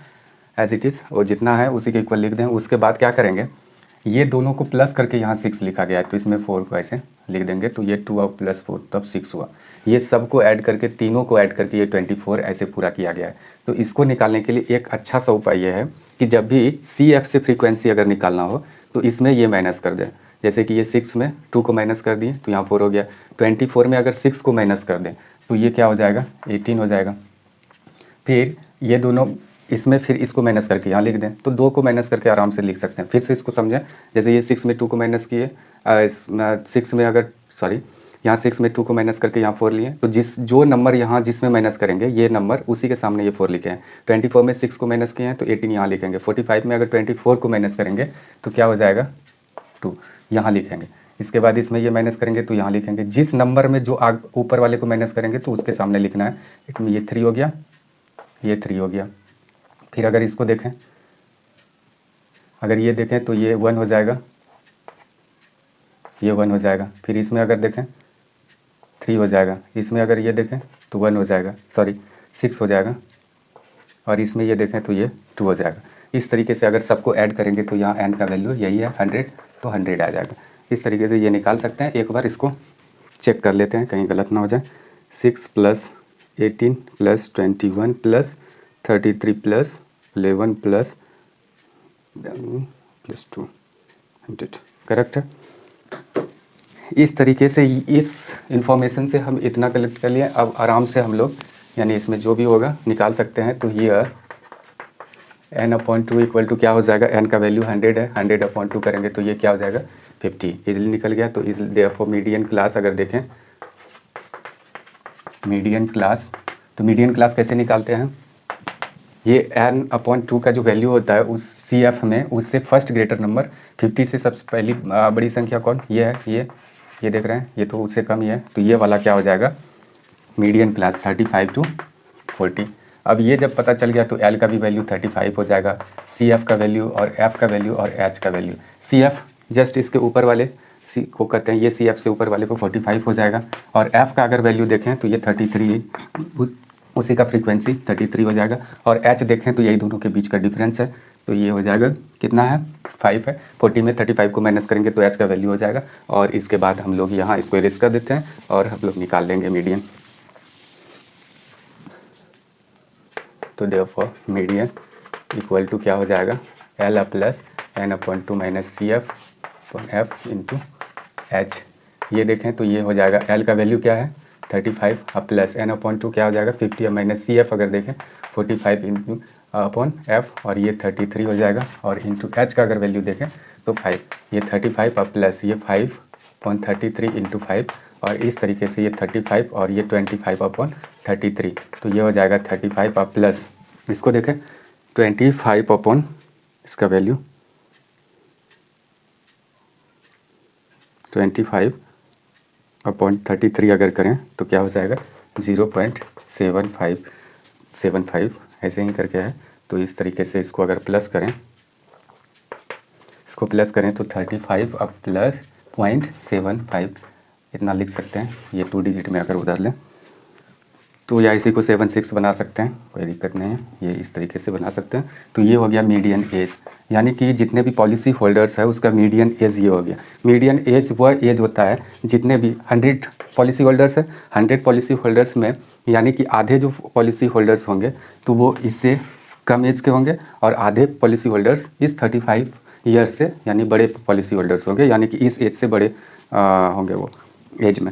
एज इट इज़, और जितना है उसी के इक्वल लिख दें। उसके बाद क्या करेंगे, ये दोनों को प्लस करके यहाँ 6 लिखा गया है, तो इसमें 4 को ऐसे लिख देंगे, तो ये 2 और +4 तब 6 हुआ। ये सब को ऐड करके, तीनों को ऐड करके ये 24 ऐसे पूरा किया गया है। तो इसको निकालने के लिए एक अच्छा सा उपाय ये है कि जब भी CF से फ्रीक्वेंसी अगर निकालना हो तो इसमें ये माइनस कर दें। जैसे कि ये 6 में 2 को माइनस कर दिए तो यहाँ 4 हो गया, 24 में अगर 6 को माइनस कर दें तो ये क्या हो जाएगा, 18 हो जाएगा। फिर ये दोनों इसमें फिर इसको माइनस करके यहाँ लिख दें, तो 2 को माइनस करके आराम से लिख सकते हैं। फिर से इसको समझें, जैसे ये 6 में 2 को माइनस किए, 6 में अगर यहाँ 6 में 2 को माइनस करके यहाँ 4 लिए, तो जो नंबर यहाँ जिसमें माइनस करेंगे ये नंबर उसी के सामने ये 4 लिखे हैं। 24 में 6 को माइनस किए हैं तो 18 यहाँ लिखेंगे। 45 में अगर 24 को माइनस करेंगे तो क्या हो जाएगा, 2 यहाँ लिखेंगे। इसके बाद इसमें ये माइनस करेंगे तो यहाँ लिखेंगे। जिस नंबर में जो ऊपर वाले को माइनस करेंगे तो उसके सामने लिखना है। इसमें ये 3 हो गया, ये 3 हो गया। फिर अगर इसको देखें, अगर ये देखें तो ये 1 हो जाएगा, ये 1 हो जाएगा। फिर इसमें अगर देखें 3 हो जाएगा, इसमें अगर ये देखें तो 1 हो जाएगा, 6 हो जाएगा, और इसमें ये देखें तो ये 2 हो जाएगा। इस तरीके से अगर सबको ऐड करेंगे तो यहाँ n का वैल्यू यही है 100, तो 100 आ जाएगा। इस तरीके से ये निकाल सकते हैं। एक बार इसको चेक कर लेते हैं कहीं गलत ना हो जाए। 6 + 18 + 21 + 33 + 11 + 2 100 करेक्ट है। इस तरीके से इस इंफॉर्मेशन से हम इतना कलेक्ट कर लिए। अब आराम से हम लोग यानी इसमें जो भी होगा निकाल सकते हैं। तो हियर n/2 इक्वल टू क्या हो जाएगा, n का वैल्यू 100 है, 100/2 करेंगे तो ये क्या हो जाएगा 50, इजीली निकल गया। तो इस देयरफॉर मीडियन क्लास अगर देखें, मीडियन क्लास, तो मीडियन क्लास कैसे निकालते हैं, ये n/2 का जो वैल्यू होता है उस CF में उससे फर्स्ट ग्रेटर नंबर 50 से सबसे पहली बड़ी संख्या कौन, ये है, ये देख रहे हैं, ये तो उससे कम ही है, तो ये वाला क्या हो जाएगा मीडियन क्लास 35 to 40। अब ये जब पता चल गया तो L का भी वैल्यू 35 हो जाएगा, CF का वैल्यू और F का वैल्यू और H का वैल्यू। CF जस्ट इसके ऊपर वाले C को कहते हैं, ये CF से ऊपर वाले को 45 हो जाएगा, और F का अगर वैल्यू देखें तो ये 33, उसी का फ्रीक्वेंसी 33 हो जाएगा, और H देखें तो यही दोनों के बीच का डिफरेंस है, तो ये हो जाएगा कितना है 5 है। 40 में 35 को माइनस करेंगे तो H का वैल्यू हो जाएगा, और इसके बाद हम लोग यहाँ इसको इरेज कर देते हैं और हम लोग निकाल लेंगे मीडियन। तो देयरफॉर मीडियन इक्वल टू क्या हो जाएगा L + n/2 - CF F × H। ये देखें तो ये हो जाएगा, L का वैल्यू क्या है 35 + n/2 क्या हो जाएगा 50, माइनस CF अगर देखें 45 × F, और ये 33 हो जाएगा, और इंटू H का अगर वैल्यू देखें तो 5, ये 35 प्लस ये 5/33 × 5, और इस तरीके से ये 35 और ये 25/33, तो ये हो जाएगा 35 और प्लस इसको देखें 25 अपॉन इसका वैल्यू 25/33 अगर करें तो क्या हो जाएगा 0.7575 ऐसे ही करके है। तो इस तरीके से इसको अगर प्लस करें, इसको प्लस करें तो 35 अब प्लस 0.75 इतना लिख सकते हैं। ये 2 डिजिट में अगर उधर लें तो या इसी को 76 बना सकते हैं, कोई दिक्कत नहीं है, ये इस तरीके से बना सकते हैं। तो ये हो गया मीडियन एज, यानी कि जितने भी पॉलिसी होल्डर्स है उसका मीडियन एज ये हो गया। मीडियन एज वह एज होता है जितने भी 100 पॉलिसी होल्डर्स है, 100 पॉलिसी होल्डर्स में यानी कि आधे जो पॉलिसी होल्डर्स होंगे तो वो इससे कम एज के होंगे और आधे पॉलिसी होल्डर्स इस 35 ईयर्स से यानी बड़े पॉलिसी होल्डर्स होंगे, यानी कि इस एज से बड़े होंगे वो एज में।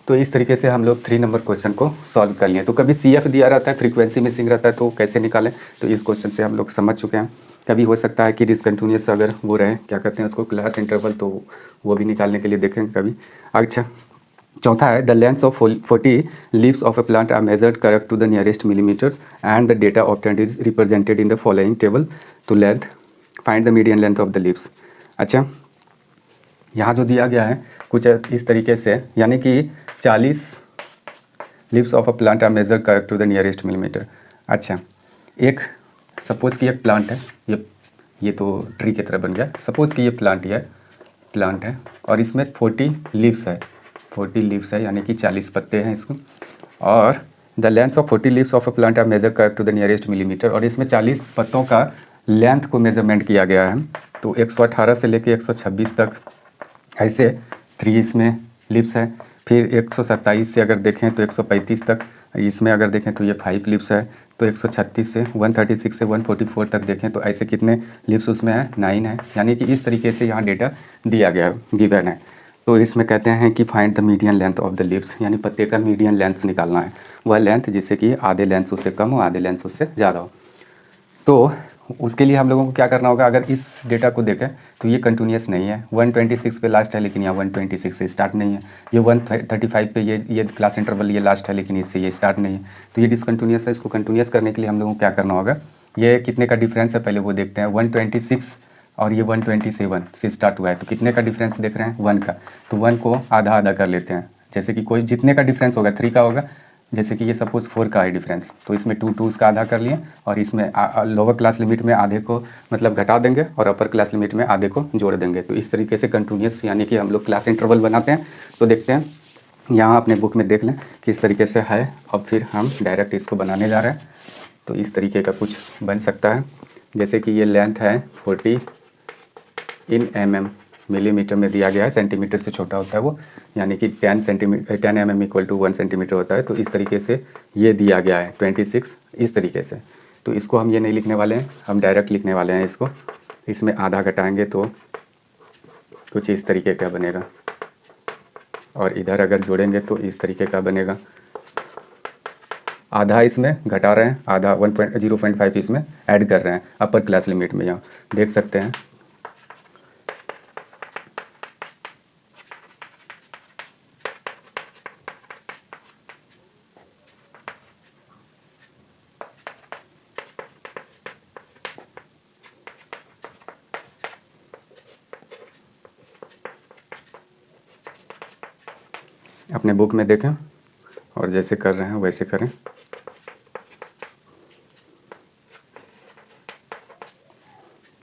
तो इस तरीके से हम लोग 3 नंबर क्वेश्चन को सॉल्व कर लिए। तो कभी CF दिया रहता है, फ्रीक्वेंसी मिसिंग रहता है, तो कैसे निकालें, तो इस क्वेश्चन से हम लोग समझ चुके हैं। कभी हो सकता है कि डिसकंटिन्यूस अगर वो रहे, क्या कहते हैं उसको, क्लास इंटरवल, तो वो भी निकालने के लिए देखेंगे कभी। अच्छा, चौथा है the length of 40 leaves of a plant are measured correct to the nearest millimetres and the data obtained is represented in the following table to length, find the median length of the leaves. अच्छा, यहाँ जो दिया गया है कुछ इस तरीके से, यानी कि 40 leaves of a plant are measure correct to the nearest millimetre. अच्छा, एक सपोज़ कि एक प्लांट है, ये तो ट्री की तरह बन गया। सपोज़ कि ये प्लांट है और इसमें 40 लीव्स है, 40 लीव्स है यानी कि 40 पत्ते हैं इसको, और the length of 40 leaves of a plant are measure correct to the nearest millimetre, और इसमें 40 पत्तों का लेंथ को मेजरमेंट किया गया है। तो 118 से लेके 126 तक ऐसे 3 इसमें लिप्स है। फिर 127 से अगर देखें तो 135 तक, इसमें अगर देखें तो ये 5 लिप्स है। तो 136 से 136 से 144 तक देखें तो ऐसे कितने लिप्स उसमें है, 9 है। यानी कि इस तरीके से यहाँ डेटा दिया गया है, गिवन है। तो इसमें कहते हैं कि find the median length of the lips, यानी पत्ते का मीडियन लेंथ निकालना है, वह लेंथ जिससे कि आधे लेंथ उससे कम हो, आधे लेंथ उससे ज़्यादा हो। तो उसके लिए हम लोगों को क्या करना होगा, अगर इस डेटा को देखें तो ये कंटिन्यूस नहीं है, 126 पे लास्ट है लेकिन यहाँ 126 से स्टार्ट नहीं है। ये 135 पे ये क्लास इंटरवल ये लास्ट है लेकिन इससे ये स्टार्ट नहीं है, तो ये डिसकंटिन्यूस है। इसको कंटिन्यूस करने के लिए हम लोगों को क्या करना होगा, ये कितने का डिफरेंस है पहले वो देखते हैं। 126 और ये 127 से स्टार्ट हुआ है, तो कितने का डिफरेंस देख रहे हैं, 1 का। तो 1 को आधा आधा कर लेते हैं, जैसे कि कोई जितने का डिफरेंस होगा 3 का होगा, जैसे कि ये सपोज़ 4 का है डिफरेंस, तो इसमें 2 उसका आधा कर लिए, और इसमें लोअर क्लास लिमिट में आधे को मतलब घटा देंगे और अपर क्लास लिमिट में आधे को जोड़ देंगे। तो इस तरीके से कंटिन्यूस यानी कि हम लोग क्लास इंटरवल बनाते हैं। तो देखते हैं यहाँ अपने बुक में देख लें किस तरीके से है, और फिर हम डायरेक्ट इसको बनाने जा रहे हैं। तो इस तरीके का कुछ बन सकता है, जैसे कि ये लेंथ है 40 इन mm, मिलीमीटर में दिया गया है, सेंटीमीटर से छोटा होता है वो, यानी कि 10 mm इक्वल टू 1 सेंटीमीटर होता है। तो इस तरीके से ये दिया गया है 26 इस तरीके से। तो इसको हम ये नहीं लिखने वाले हैं, हम डायरेक्ट लिखने वाले हैं इसको। इसमें आधा घटाएंगे तो कुछ इस तरीके का बनेगा, और इधर अगर जोड़ेंगे तो इस तरीके का बनेगा। आधा इसमें घटा रहे हैं, आधा 0.5 इसमें ऐड कर रहे हैं अपर क्लास लिमिट में, यहाँ देख सकते हैं। अपने बुक में देखें और जैसे कर रहे हैं वैसे करें।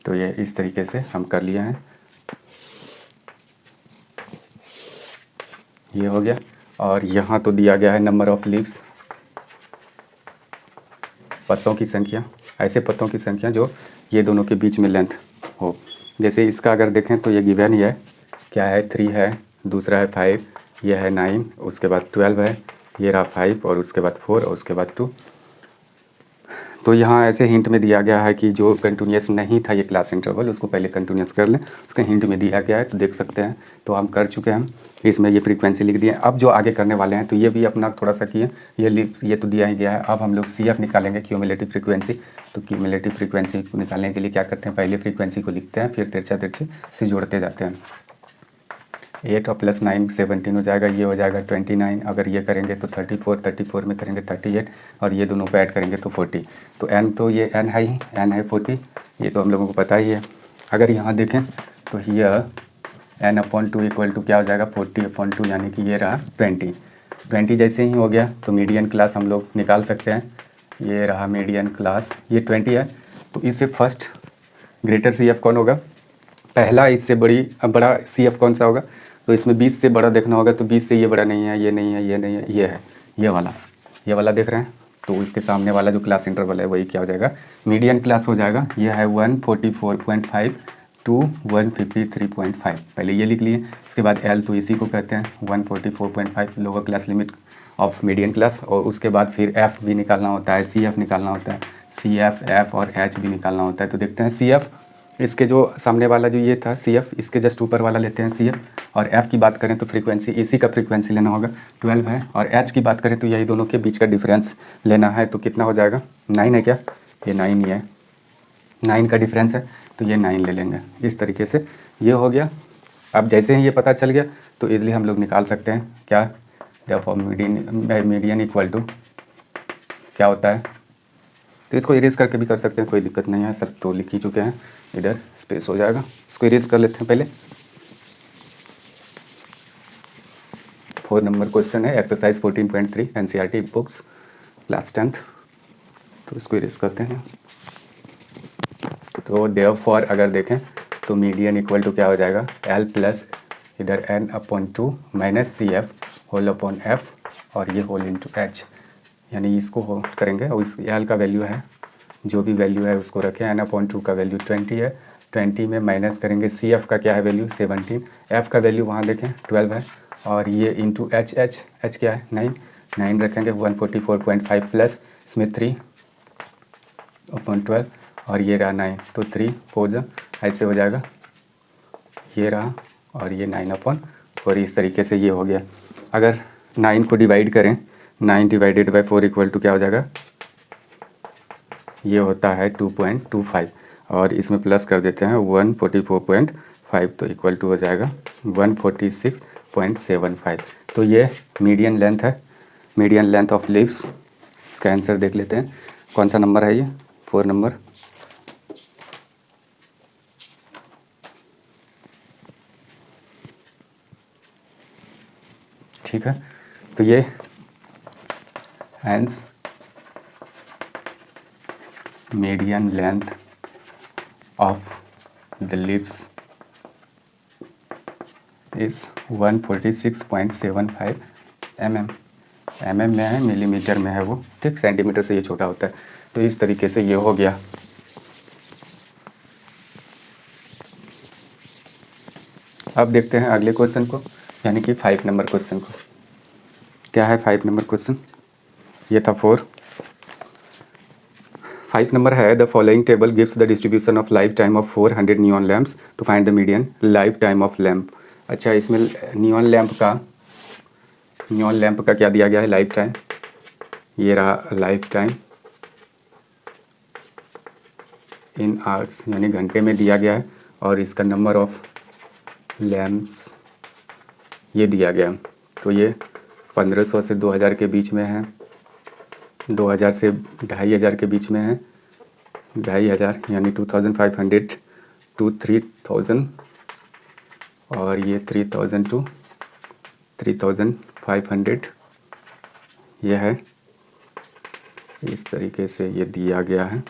तो ये इस तरीके से हम कर लिए हैं, ये हो गया। और यहाँ तो दिया गया है नंबर ऑफ लीव्स, पत्तों की संख्या, ऐसे पत्तों की संख्या जो ये दोनों के बीच में लेंथ हो। जैसे इसका अगर देखें तो ये गिवन ही है, क्या है, 3 है, दूसरा है 5, ये है 9, उसके बाद 12 है, ये रहा 5 और उसके बाद 4 और उसके बाद 2। तो यहाँ ऐसे हिंट में दिया गया है कि जो कंटिन्यूस नहीं था ये क्लास इंटरवल, उसको पहले कंटिन्यूस कर लें, उसका हिंट में दिया गया है, तो देख सकते हैं। तो हम कर चुके हैं, इसमें ये फ्रीक्वेंसी लिख दिए। अब जो आगे करने वाले हैं तो ये भी अपना थोड़ा सा किए, ये तो दिया ही गया है। अब हम लोग CF निकालेंगे, क्यूमुलेटिव फ्रीक्वेंसी। तो क्यूमुलेटिव फ्रीक्वेंसी को निकालने के लिए क्या करते हैं, पहले फ्रीक्वेंसी को लिखते हैं, फिर तिरछा तिरछे से जोड़ते जाते हैं। 8 और प्लस 9 17 हो जाएगा, ये हो जाएगा 29। अगर ये करेंगे तो 34, 34 में करेंगे 38 और ये दोनों को ऐड करेंगे तो 40। तो n तो ये n है ही, n है 40, ये तो हम लोगों को पता ही है। अगर यहाँ देखें तो ये n/2 इक्वल टू क्या हो जाएगा 40/2, यानी कि ये रहा 20 जैसे ही हो गया तो मीडियन क्लास हम लोग निकाल सकते हैं। ये रहा मीडियन क्लास, ये 20 है, तो इससे फर्स्ट ग्रेटर CF कौन होगा, पहला इससे बड़ा CF कौन सा होगा। तो इसमें 20 से बड़ा देखना होगा, तो 20 से ये बड़ा नहीं है, ये नहीं है, ये नहीं है, ये है, ये वाला देख रहे हैं। तो इसके सामने वाला जो क्लास इंटरवल है वही क्या हो जाएगा, मीडियन क्लास हो जाएगा। ये है 144.5 टू 153.5, पहले ये लिख लिए। इसके बाद L, तो इसी को कहते हैं 144.5 lower class limit of median class. और उसके बाद फिर F भी निकालना होता है, CF निकालना होता है, CF, F और H भी निकालना होता है। तो देखते हैं CF, इसके जो सामने वाला जो ये था CF, इसके जस्ट ऊपर वाला लेते हैं CF। और F की बात करें तो फ्रीक्वेंसी, इसी का फ्रीक्वेंसी लेना होगा, 12 है। और H की बात करें तो यही दोनों के बीच का डिफरेंस लेना है। तो कितना हो जाएगा, 9 है क्या, ये 9 ही है, 9 का डिफरेंस है, तो ये 9 ले लेंगे। इस तरीके से ये हो गया। अब जैसे ही ये पता चल गया तो ईज़िली हम लोग निकाल सकते हैं क्या, देयरफॉर मीडियन इक्वल टू क्या होता है। तो इसको इरेज करके भी कर सकते हैं, कोई दिक्कत नहीं है, सब तो लिख ही चुके हैं, इधर स्पेस हो जाएगा। इसको इरेज कर लेते हैं पहले। 4 नंबर क्वेश्चन है, exercise 14.3 NCERT books class 10th। तो इसको इरेज करते हैं। तो देयरफॉर अगर देखें तो मीडियन इक्वल टू क्या हो जाएगा, L प्लस इधर n/2 minus CF whole upon F और ये होल इंटू H, यानी इसको हो करेंगे। और इस L का वैल्यू है, जो भी वैल्यू है उसको रखें, n/2 का वैल्यू 20 है, 20 में माइनस करेंगे CF का क्या है वैल्यू 17, F का वैल्यू वहाँ देखें 12 है, और ये इंटू H क्या है 9 रखेंगे, 144.5 प्लस इसमें 3/12 और ये रहा 9, तो 3 4 ऐसे हो जाएगा, ये रहा और ये 9/4। इस तरीके से ये हो गया। अगर 9 को डिवाइड करें, 9 डिवाइडेड बाई 4 इक्वल टू क्या हो जाएगा, ये होता है 2.25 और इसमें प्लस कर देते हैं 144.5, तो इक्वल टू हो जाएगा 146.75। तो ये मीडियन लेंथ है, मीडियन लेंथ ऑफ लीव्स। इसका आंसर देख लेते हैं, कौन सा नंबर है ये, 4 नंबर। ठीक है, तो ये hence median length of the leaves is 146.75 mm में है, मिलीमीटर में है वो, ठीक, सेंटीमीटर से ये छोटा होता है। तो इस तरीके से ये हो गया। अब देखते हैं अगले क्वेश्चन को, यानी कि 5 नंबर क्वेश्चन को। क्या है 5 नंबर क्वेश्चन, ये था 4। 5 नंबर है, the following table gives the distribution of life time of 400 neon lamps to find the median life time of lamp. अच्छा, इसमें नियॉन लैम्प का क्या दिया गया है, लाइफ टाइम, ये रहा लाइफ टाइम इन आवर्स यानी घंटे में दिया गया है, और इसका नंबर ऑफ लैम्प्स ये दिया गया। तो ये 1500 से 2000 के बीच में है, 2000 से 2500 के बीच में है, 2500 यानी 2500 टू 3000, और ये 3000 टू 3500 ये है। इस तरीके से ये दिया गया है।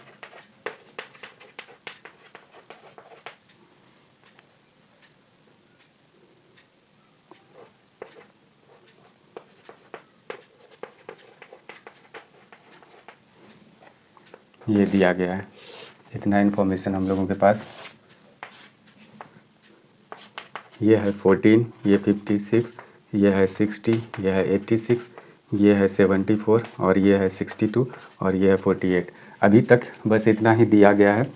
ये दिया गया है, इतना इन्फॉर्मेशन हम लोगों के पास। ये है 14, ये 56, ये है 60, ये है 86, ये है 74 और ये है 62 और ये है 48। अभी तक बस इतना ही दिया गया है।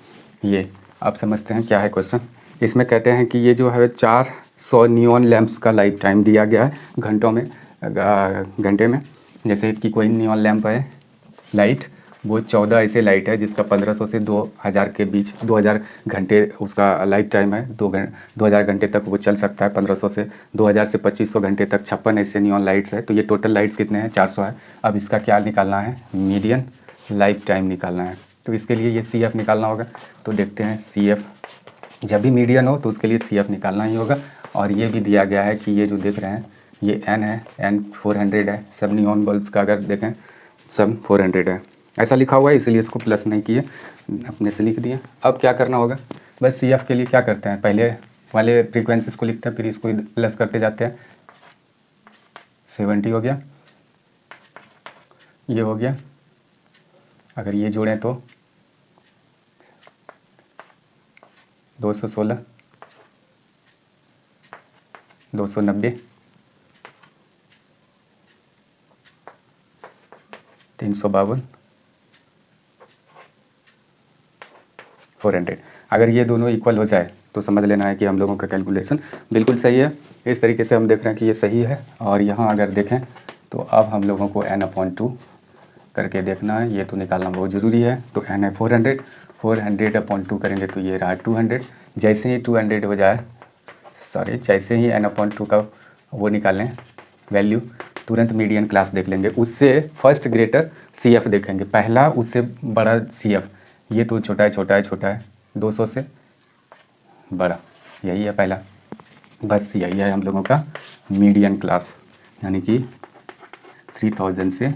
ये आप समझते हैं क्या है क्वेश्चन। इसमें कहते हैं कि ये जो है 400 नियॉन लैंप्स का लाइफ टाइम दिया गया है घंटों में, घंटे में। जैसे कि कोई नियॉन लैंप है लाइट, वो 14 ऐसे लाइट है जिसका 1500 से 2000 के बीच 2000 घंटे उसका लाइफ टाइम है। 2000 घंटे तक वो चल सकता है। 1500 से 2000 से 2500 घंटे तक 56 ऐसे नियॉन लाइट्स है। तो ये टोटल लाइट्स कितने हैं? 400 है। अब इसका क्या निकालना है? मीडियन लाइफ टाइम निकालना है। तो इसके लिए ये CF निकालना होगा। तो देखते हैं CF, जब भी मीडियन हो तो उसके लिए CF निकालना ही होगा। और ये भी दिया गया है कि ये जो देख रहे हैं ये N है, N 400 है। सब नियॉन बल्ब्स का अगर देखें सब 400 है, ऐसा लिखा हुआ है, इसलिए इसको प्लस नहीं किए, अपने से लिख दिए। अब क्या करना होगा? बस CF के लिए क्या करते हैं, पहले वाले फ्रीक्वेंसीज को लिखते हैं, फिर इसको प्लस करते जाते हैं। 70 हो गया, ये हो गया, अगर ये जोड़ें तो 216, 290, 352, 400। अगर ये दोनों इक्वल हो जाए तो समझ लेना है कि हम लोगों का कैलकुलेशन बिल्कुल सही है। इस तरीके से हम देख रहे हैं कि ये सही है। और यहाँ अगर देखें तो अब हम लोगों को N/2 करके देखना है, ये तो निकालना बहुत ज़रूरी है। तो N है 400, 400/2 करेंगे तो ये रहा 200। जैसे ही 200 हो जाए, जैसे ही N/2 का वो निकालें वैल्यू, तुरंत मीडियन क्लास देख लेंगे। उससे फर्स्ट ग्रेटर CF देखेंगे, पहला उससे बड़ा CF। ये तो छोटा है, छोटा है, छोटा है, 200 से बड़ा, यही है पहला। बस यही है हम लोगों का मीडियन क्लास, यानी कि 3000 से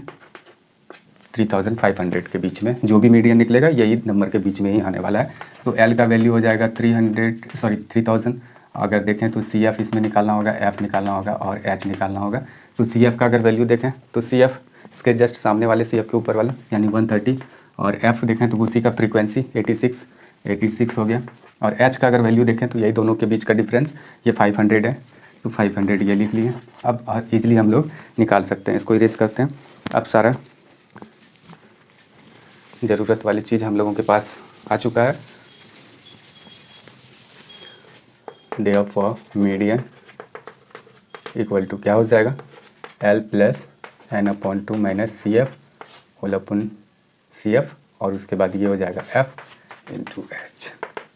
3500 के बीच में जो भी मीडियन निकलेगा यही नंबर के बीच में ही आने वाला है। तो L का वैल्यू हो जाएगा 3000। अगर देखें तो CF इसमें निकालना होगा, F निकालना होगा और H निकालना होगा। तो CF का अगर वैल्यू देखें तो CF इसके जस्ट सामने वाले CF के ऊपर वाला यानी 130, और F देखें तो उसी का फ्रीक्वेंसी 86 हो गया। और H का अगर वैल्यू देखें तो यही दोनों के बीच का डिफरेंस ये 500 है। तो 500 ये लिख लिए। अब ईजिली हम लोग निकाल सकते हैं। इसको इरेज करते हैं। अब सारा ज़रूरत वाली चीज़ हम लोगों के पास आ चुका है। देयरफॉर मीडियन इक्वल टू क्या हो जाएगा? L plus N/2 minus CF whole upon CF, और उसके बाद ये हो जाएगा F इंटू H।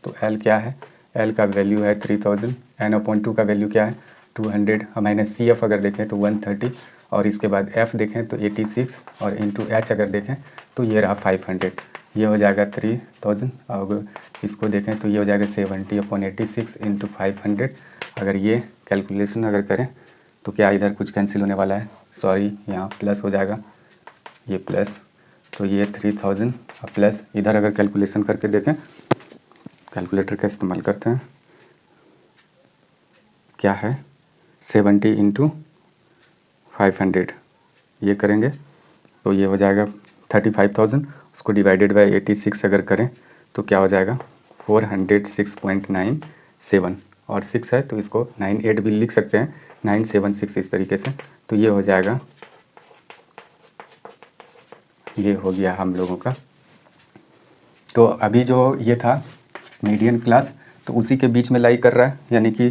तो L क्या है? L का वैल्यू है 3000, N/2 का वैल्यू क्या है? 200, माइनस CF अगर देखें तो 130, और इसके बाद F देखें तो 86, और इंटू H अगर देखें तो ये रहा 500। ये हो जाएगा 3000। और इसको देखें तो ये हो जाएगा 70/86 इंटू 500। अगर ये कैलकुलेशन अगर करें तो क्या इधर कुछ कैंसिल होने वाला है? सॉरी, यहाँ प्लस हो जाएगा, ये प्लस, तो ये 3000 प्लस इधर अगर कैलकुलेशन करके देखें, कैलकुलेटर का इस्तेमाल करते हैं, क्या है 70 इंटू 500, ये करेंगे तो ये हो जाएगा 35,000। उसको डिवाइडेड बाय 86 अगर करें तो क्या हो जाएगा? 406.97, और 6 है तो इसको 98 भी लिख सकते हैं, 976 इस तरीके से। तो ये हो जाएगा, ये हो गया हम लोगों का। तो अभी जो ये था मीडियन क्लास, तो उसी के बीच में लाई कर रहा है, यानी कि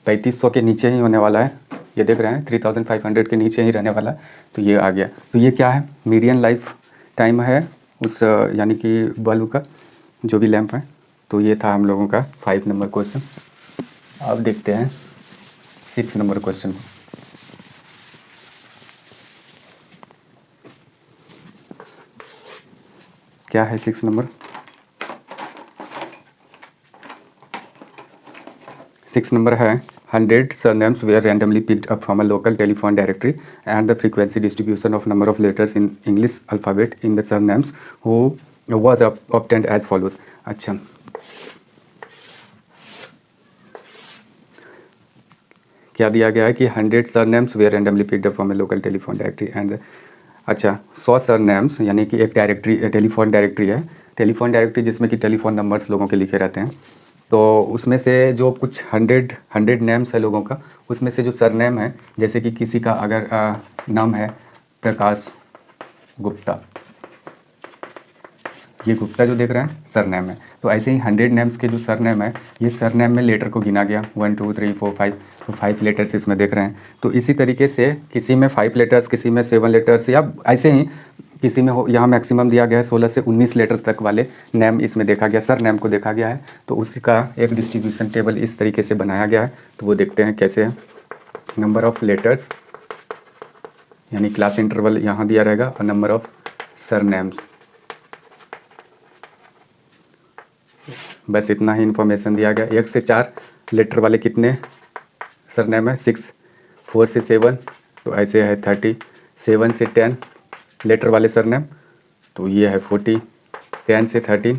3500 के नीचे ही होने वाला है। ये देख रहे हैं 3500 के नीचे ही रहने वाला है। तो ये आ गया। तो ये क्या है? मीडियन लाइफ टाइम है उस यानी कि बल्ब का, जो भी लैंप है। तो ये था हम लोगों का 5 नंबर क्वेश्चन। अब देखते हैं 6 नंबर क्वेश्चन। क्या है 6 नंबर? 6 नंबर है 100 surnames were randomly picked up from a local telephone directory and the frequency distribution of number of letters in English alphabet in the surnames who was obtained as follows। अच्छा, क्या दिया गया है कि 100 surnames were randomly picked up from a local telephone directory and अच्छा 100 surnames यानी कि एक डायरेक्टरी, टेलीफोन डायरेक्टरी है। टेलीफोन डायरेक्टरी जिसमें कि टेलीफोन नंबर्स लोगों के लिखे रहते हैं। तो उसमें से जो कुछ 100 नेम्स है लोगों का, उसमें से जो सरनेम है, जैसे कि किसी का अगर नाम है प्रकाश गुप्ता, ये गुप्ता जो देख रहे हैं सरनेम है। तो ऐसे ही 100 नेम्स के जो सरनेम है, ये सरनेम में लेटर को गिना गया 1 2 3 4 5, तो 5 लेटर्स इसमें देख रहे हैं। तो इसी तरीके से किसी में 5 लेटर्स, किसी में 7 लेटर्स, या ऐसे ही किसी में हो, यहाँ मैक्सिमम दिया गया है 16 से 19 लेटर तक वाले नेम इसमें देखा गया, सर नेम को देखा गया है। तो उसी का एक डिस्ट्रीब्यूशन टेबल इस तरीके से बनाया गया है। तो वो देखते हैं कैसे है। नंबर ऑफ़ लेटर्स यानी क्लास इंटरवल यहाँ दिया रहेगा और नंबर ऑफ़ सर नेम्स, बस इतना ही इन्फॉर्मेशन दिया गया। 1 से 4 लेटर वाले कितने सर नेम है? 6। 4 से 7 तो ऐसे है 30। 7 से 10 लेटर वाले सर नेम तो ये है 40। 10 से 13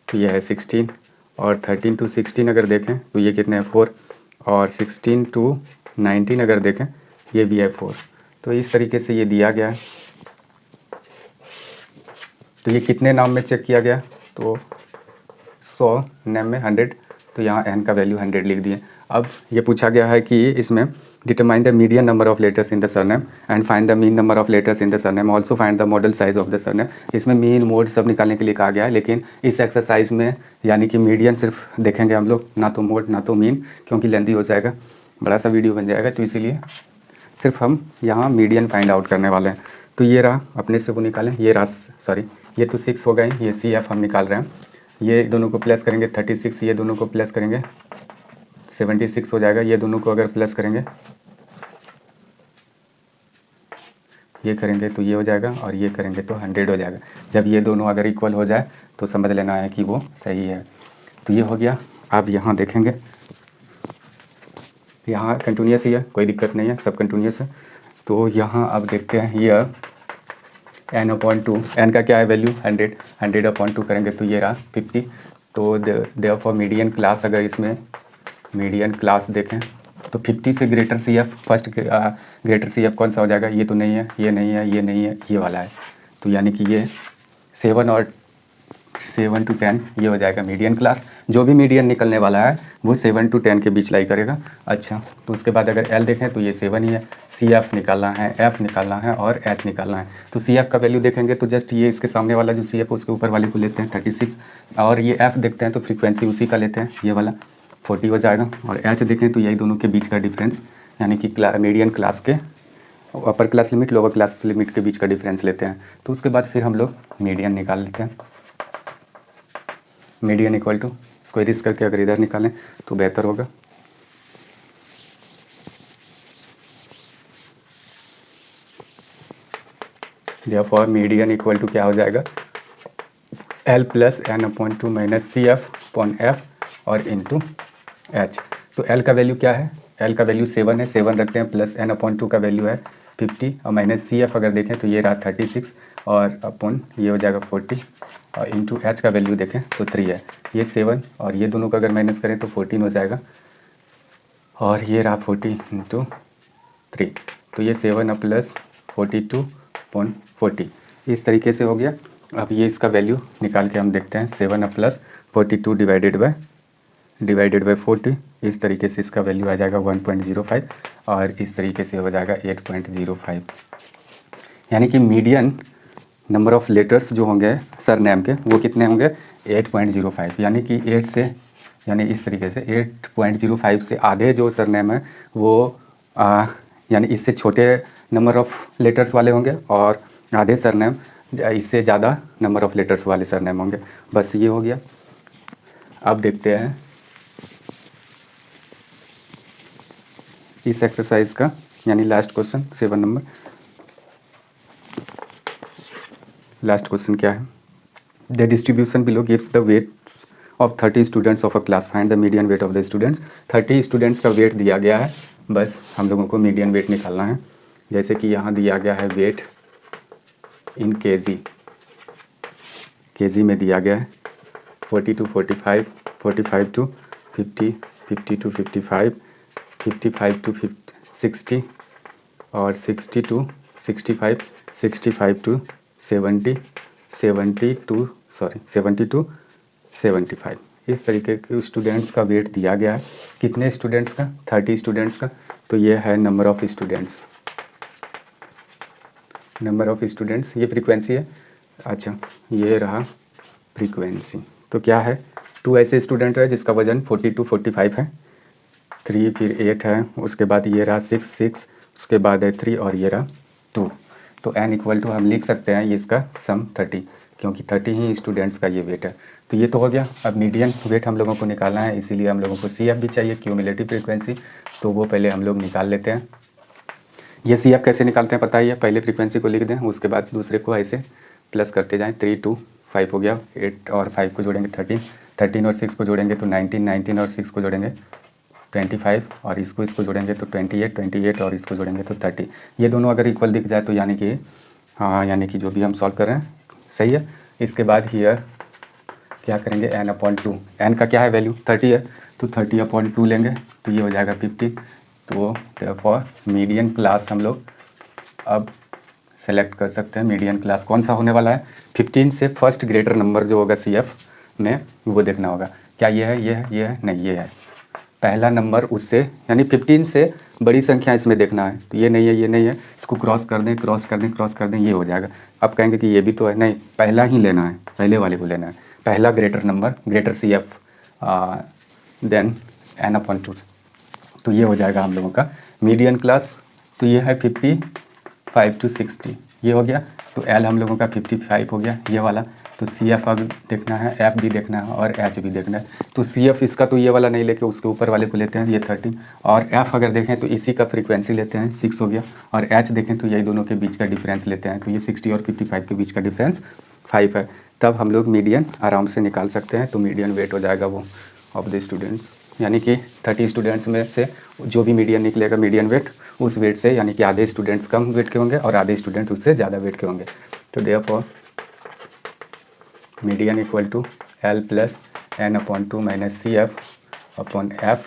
तो ये है 16 और 13 to 16 अगर देखें तो ये कितने हैं? 4 और 16 to 19 अगर देखें ये भी है 4। तो इस तरीके से ये दिया गया है। तो ये कितने नाम में चेक किया गया? तो 100 नेम में 100, तो यहाँ n का वैल्यू 100 लिख दिए। अब ये पूछा गया है कि इसमें determine the median number of letters in the surname and find the mean number of letters in the surname, also find the model size of the surname. इसमें मीन मोड सब निकालने के लिए कहा गया है, लेकिन इस एक्सरसाइज में यानी कि मीडियन सिर्फ देखेंगे हम लोग, ना तो मोड ना तो मीन, क्योंकि लेंथी हो जाएगा, बड़ा सा वीडियो बन जाएगा। तो इसीलिए सिर्फ हम यहाँ मीडियन फाइंड आउट करने वाले हैं। तो ये रहा, अपने से वो निकालें, ये रहा, सॉरी ये तो 6 हो गए, ये CF हम निकाल रहे हैं। ये दोनों को प्लस करेंगे 36, ये दोनों को प्लस करेंगे 76 हो जाएगा। ये दोनों को अगर प्लस करेंगे ये करेंगे तो ये हो जाएगा और ये करेंगे तो 100 हो जाएगा। जब ये दोनों अगर इक्वल हो जाए तो समझ लेना है कि वो सही है। तो ये हो गया। आप यहाँ देखेंगे यहाँ कंटिन्यूस ही है, कोई दिक्कत नहीं है, सब कंटिन्यूस है। तो यहाँ अब देखते हैं ये n/2, n का क्या है वैल्यू? 100, 100/2 करेंगे तो ये रहा 50। तो देयरफॉर मीडियन क्लास, अगर इसमें मीडियन क्लास देखें तो 50 से greater CF, first greater CF कौन सा हो जाएगा? ये तो नहीं है, ये नहीं है, ये नहीं है, ये वाला है। तो यानी कि ये 7 और 7 to 10 ये हो जाएगा मीडियन क्लास। जो भी मीडियन निकलने वाला है वो 7 to 10 के बीच लाई करेगा। अच्छा, तो उसके बाद अगर L देखें तो ये 7 ही है। CF निकालना है, F निकालना है और H निकालना है। तो CF का वैल्यू देखेंगे तो जस्ट ये इसके सामने वाला जो CF है उसके ऊपर वाले को लेते हैं 36, और ये F देखते हैं तो फ्रीक्वेंसी उसी का लेते हैं, ये वाला 40 हो जाएगा। और H देखें तो यही दोनों के बीच का डिफरेंस, यानी कि मीडियन क्लास के upper class limit lower class limit के बीच का डिफरेंस लेते हैं। तो उसके बाद फिर हम लोग मीडियन निकाल लेते हैं। मीडियन इक्वल टू स्क्वेरिस करके अगर इधर निकालें तो बेहतर होगा। देयरफॉर मीडियन इक्वल टू क्या हो जाएगा? L + n/2 - CF/F और इंटू H। तो L का वैल्यू क्या है? L का वैल्यू 7 है, 7 रखते हैं, प्लस n/2 का वैल्यू है 50 और माइनस CF अगर देखें तो ये रहा 36 और अपॉन ये हो जाएगा 40 और इंटू H का वैल्यू देखें तो 3 है। ये 7 और ये दोनों का अगर माइनस करें तो 14 हो जाएगा और ये रहा 40 इंटू 3। तो ये 7 प्लस 42/40 इस तरीके से हो गया। अब ये इसका वैल्यू निकाल के हम देखते हैं। 7 प्लस 42 डिवाइडेड बाय 40, इस तरीके से इसका वैल्यू आ जाएगा 1.05 और इस तरीके से हो जाएगा 8.05। यानी कि मीडियन नंबर ऑफ़ लेटर्स जो होंगे सर नेम के वो कितने होंगे? 8.05। यानी कि 8 से, यानी इस तरीके से 8.05 से आधे जो सर नेम है वो यानी इससे छोटे नंबर ऑफ़ लेटर्स वाले होंगे और आधे सर नेम इससे ज़्यादा नंबर ऑफ़ लेटर्स वाले सर नेम होंगे। बस ये हो गया। अब देखते हैं इस एक्सरसाइज का, यानी last question 7 number. Last question क्या है? The distribution below gives the weights of 30 students of a class, find the median weight of the students. 30 students का वेट दिया गया है, बस हम लोगों को मीडियन वेट निकालना है। जैसे कि यहाँ दिया गया है वेट इन केजी में दिया गया है 40 to 45, 45 to 50, 50 to 55, 55 to 60 और 60 to 65, 65 to 70, 70 to 75। इस तरीके के स्टूडेंट्स का वेट दिया गया है। कितने स्टूडेंट्स का? 30 स्टूडेंट्स का। तो ये है number of students, number of students, ये फ्रीक्वेंसी है। अच्छा, ये रहा फ्रीक्वेंसी। तो क्या है? 2 ऐसे स्टूडेंट है जिसका वज़न 40 to 45 है, 3 फिर 8 है, उसके बाद ये रहा 6, उसके बाद है 3 और ये रहा 2। तो n इक्वल टू हम लिख सकते हैं ये इसका सम 30, क्योंकि 30 ही स्टूडेंट्स का ये वेट है। तो ये तो हो गया। अब मीडियन वेट हम लोगों को निकालना है, इसीलिए हम लोगों को CF भी चाहिए, क्यूमुलेटिव फ्रीक्वेंसी। तो वो पहले हम लोग निकाल लेते हैं। ये CF कैसे निकालते हैं पता ही है, पहले फ्रीक्वेंसी को लिख दें, उसके बाद दूसरे को ऐसे प्लस करते जाएँ। 3 2 5 हो गया, 8 और 5 को जोड़ेंगे 13, 13 और 6 को जोड़ेंगे तो 19, 19 और 6 को जोड़ेंगे 25, और इसको जोड़ेंगे तो 28, 28 और इसको जोड़ेंगे तो 30। ये दोनों अगर इक्वल दिख जाए तो यानी कि हाँ, यानी कि जो भी हम सॉल्व कर रहे हैं सही है। इसके बाद हियर क्या करेंगे, n/2, n का क्या है वैल्यू 30 है, तो 30/2 लेंगे तो ये हो जाएगा 50। तो देयरफॉर मीडियन क्लास हम लोग अब सेलेक्ट कर सकते हैं। मीडियन क्लास कौन सा होने वाला है, 15 से फर्स्ट ग्रेटर नंबर जो होगा CF में वो देखना होगा। क्या ये है, ये है, ये है, नहीं ये है पहला नंबर, उससे यानी 15 से बड़ी संख्या इसमें देखना है। तो ये नहीं है, ये नहीं है, इसको क्रॉस कर दें, क्रॉस कर दें, क्रॉस कर दें, ये हो जाएगा। अब कहेंगे कि ये भी तो है, नहीं पहला ही लेना है, पहले वाले को लेना है, पहला greater number, greater CF than n/2। तो ये हो जाएगा हम लोगों का मीडियन क्लास। तो ये है 55 to 60, ये हो गया। तो L हम लोगों का 55 हो गया ये वाला। तो CF अब देखना है, F भी देखना है और H भी देखना है। तो CF इसका तो ये वाला नहीं लेके उसके ऊपर वाले को लेते हैं, ये 13। और F अगर देखें तो इसी का फ्रीक्वेंसी लेते हैं, 6 हो गया। और H देखें तो यही दोनों के बीच का डिफरेंस लेते हैं, तो ये 60 और 55 के बीच का डिफरेंस 5 है। तब हम लोग मीडियन आराम से निकाल सकते हैं। तो मीडियन वेट हो जाएगा वो ऑफ द स्टूडेंट्स, यानी कि 30 स्टूडेंट्स में से जो भी मीडियन निकलेगा मीडियन वेट, उस वेट से यानी कि आधे स्टूडेंट्स कम वेट के होंगे और आधे स्टूडेंट उससे ज़्यादा वेट के होंगे। तो therefore median equal to L plus n/2 minus CF/F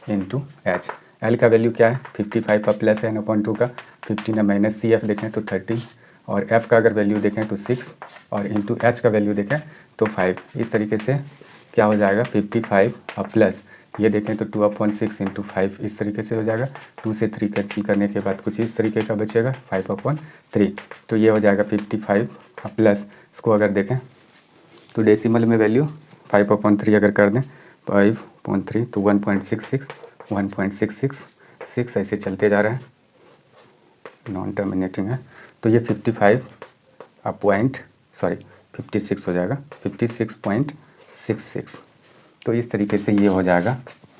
into H। L का वैल्यू क्या है 55 और प्लस n/2 का 15 है, माइनस CF देखें तो 30, और F का अगर वैल्यू देखें तो 6, और इंटू H का वैल्यू देखें तो 5। इस तरीके से क्या हो जाएगा 55 और प्लस ये देखें तो 2/6 इंटू 5, इस तरीके से हो जाएगा। 2 से 3 कैंसिल करने के बाद कुछ इस तरीके का बचेगा 5/3। तो ये हो जाएगा 55 और प्लस, इसको अगर देखें तो डेसिमल में वैल्यू 5/3 अगर कर दें 5/3 तो 1.66, 1.666 ऐसे चलते जा रहा है, नॉन टर्मिनेटिंग है। तो ये 56 हो जाएगा, 56.66। तो इस तरीके से ये हो जाएगा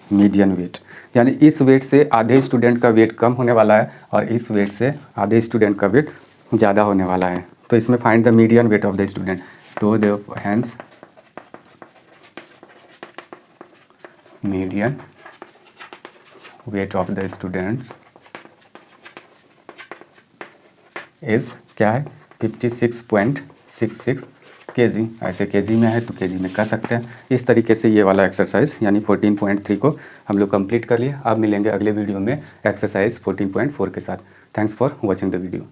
मीडियन वेट, यानी इस वेट से आधे स्टूडेंट का वेट कम होने वाला है और इस वेट से आधे स्टूडेंट का वेट ज़्यादा होने वाला है। तो इसमें find the median weight of the student. तो the hence median weight of the students is क्या है 56.66 kg। ऐसे kg में है तो kg में कर सकते हैं। इस तरीके से ये वाला एक्सरसाइज यानी 14.3 को हम लोग कंप्लीट कर लिए। अब मिलेंगे अगले वीडियो में एक्सरसाइज 14.4 के साथ। Thanks for watching the video.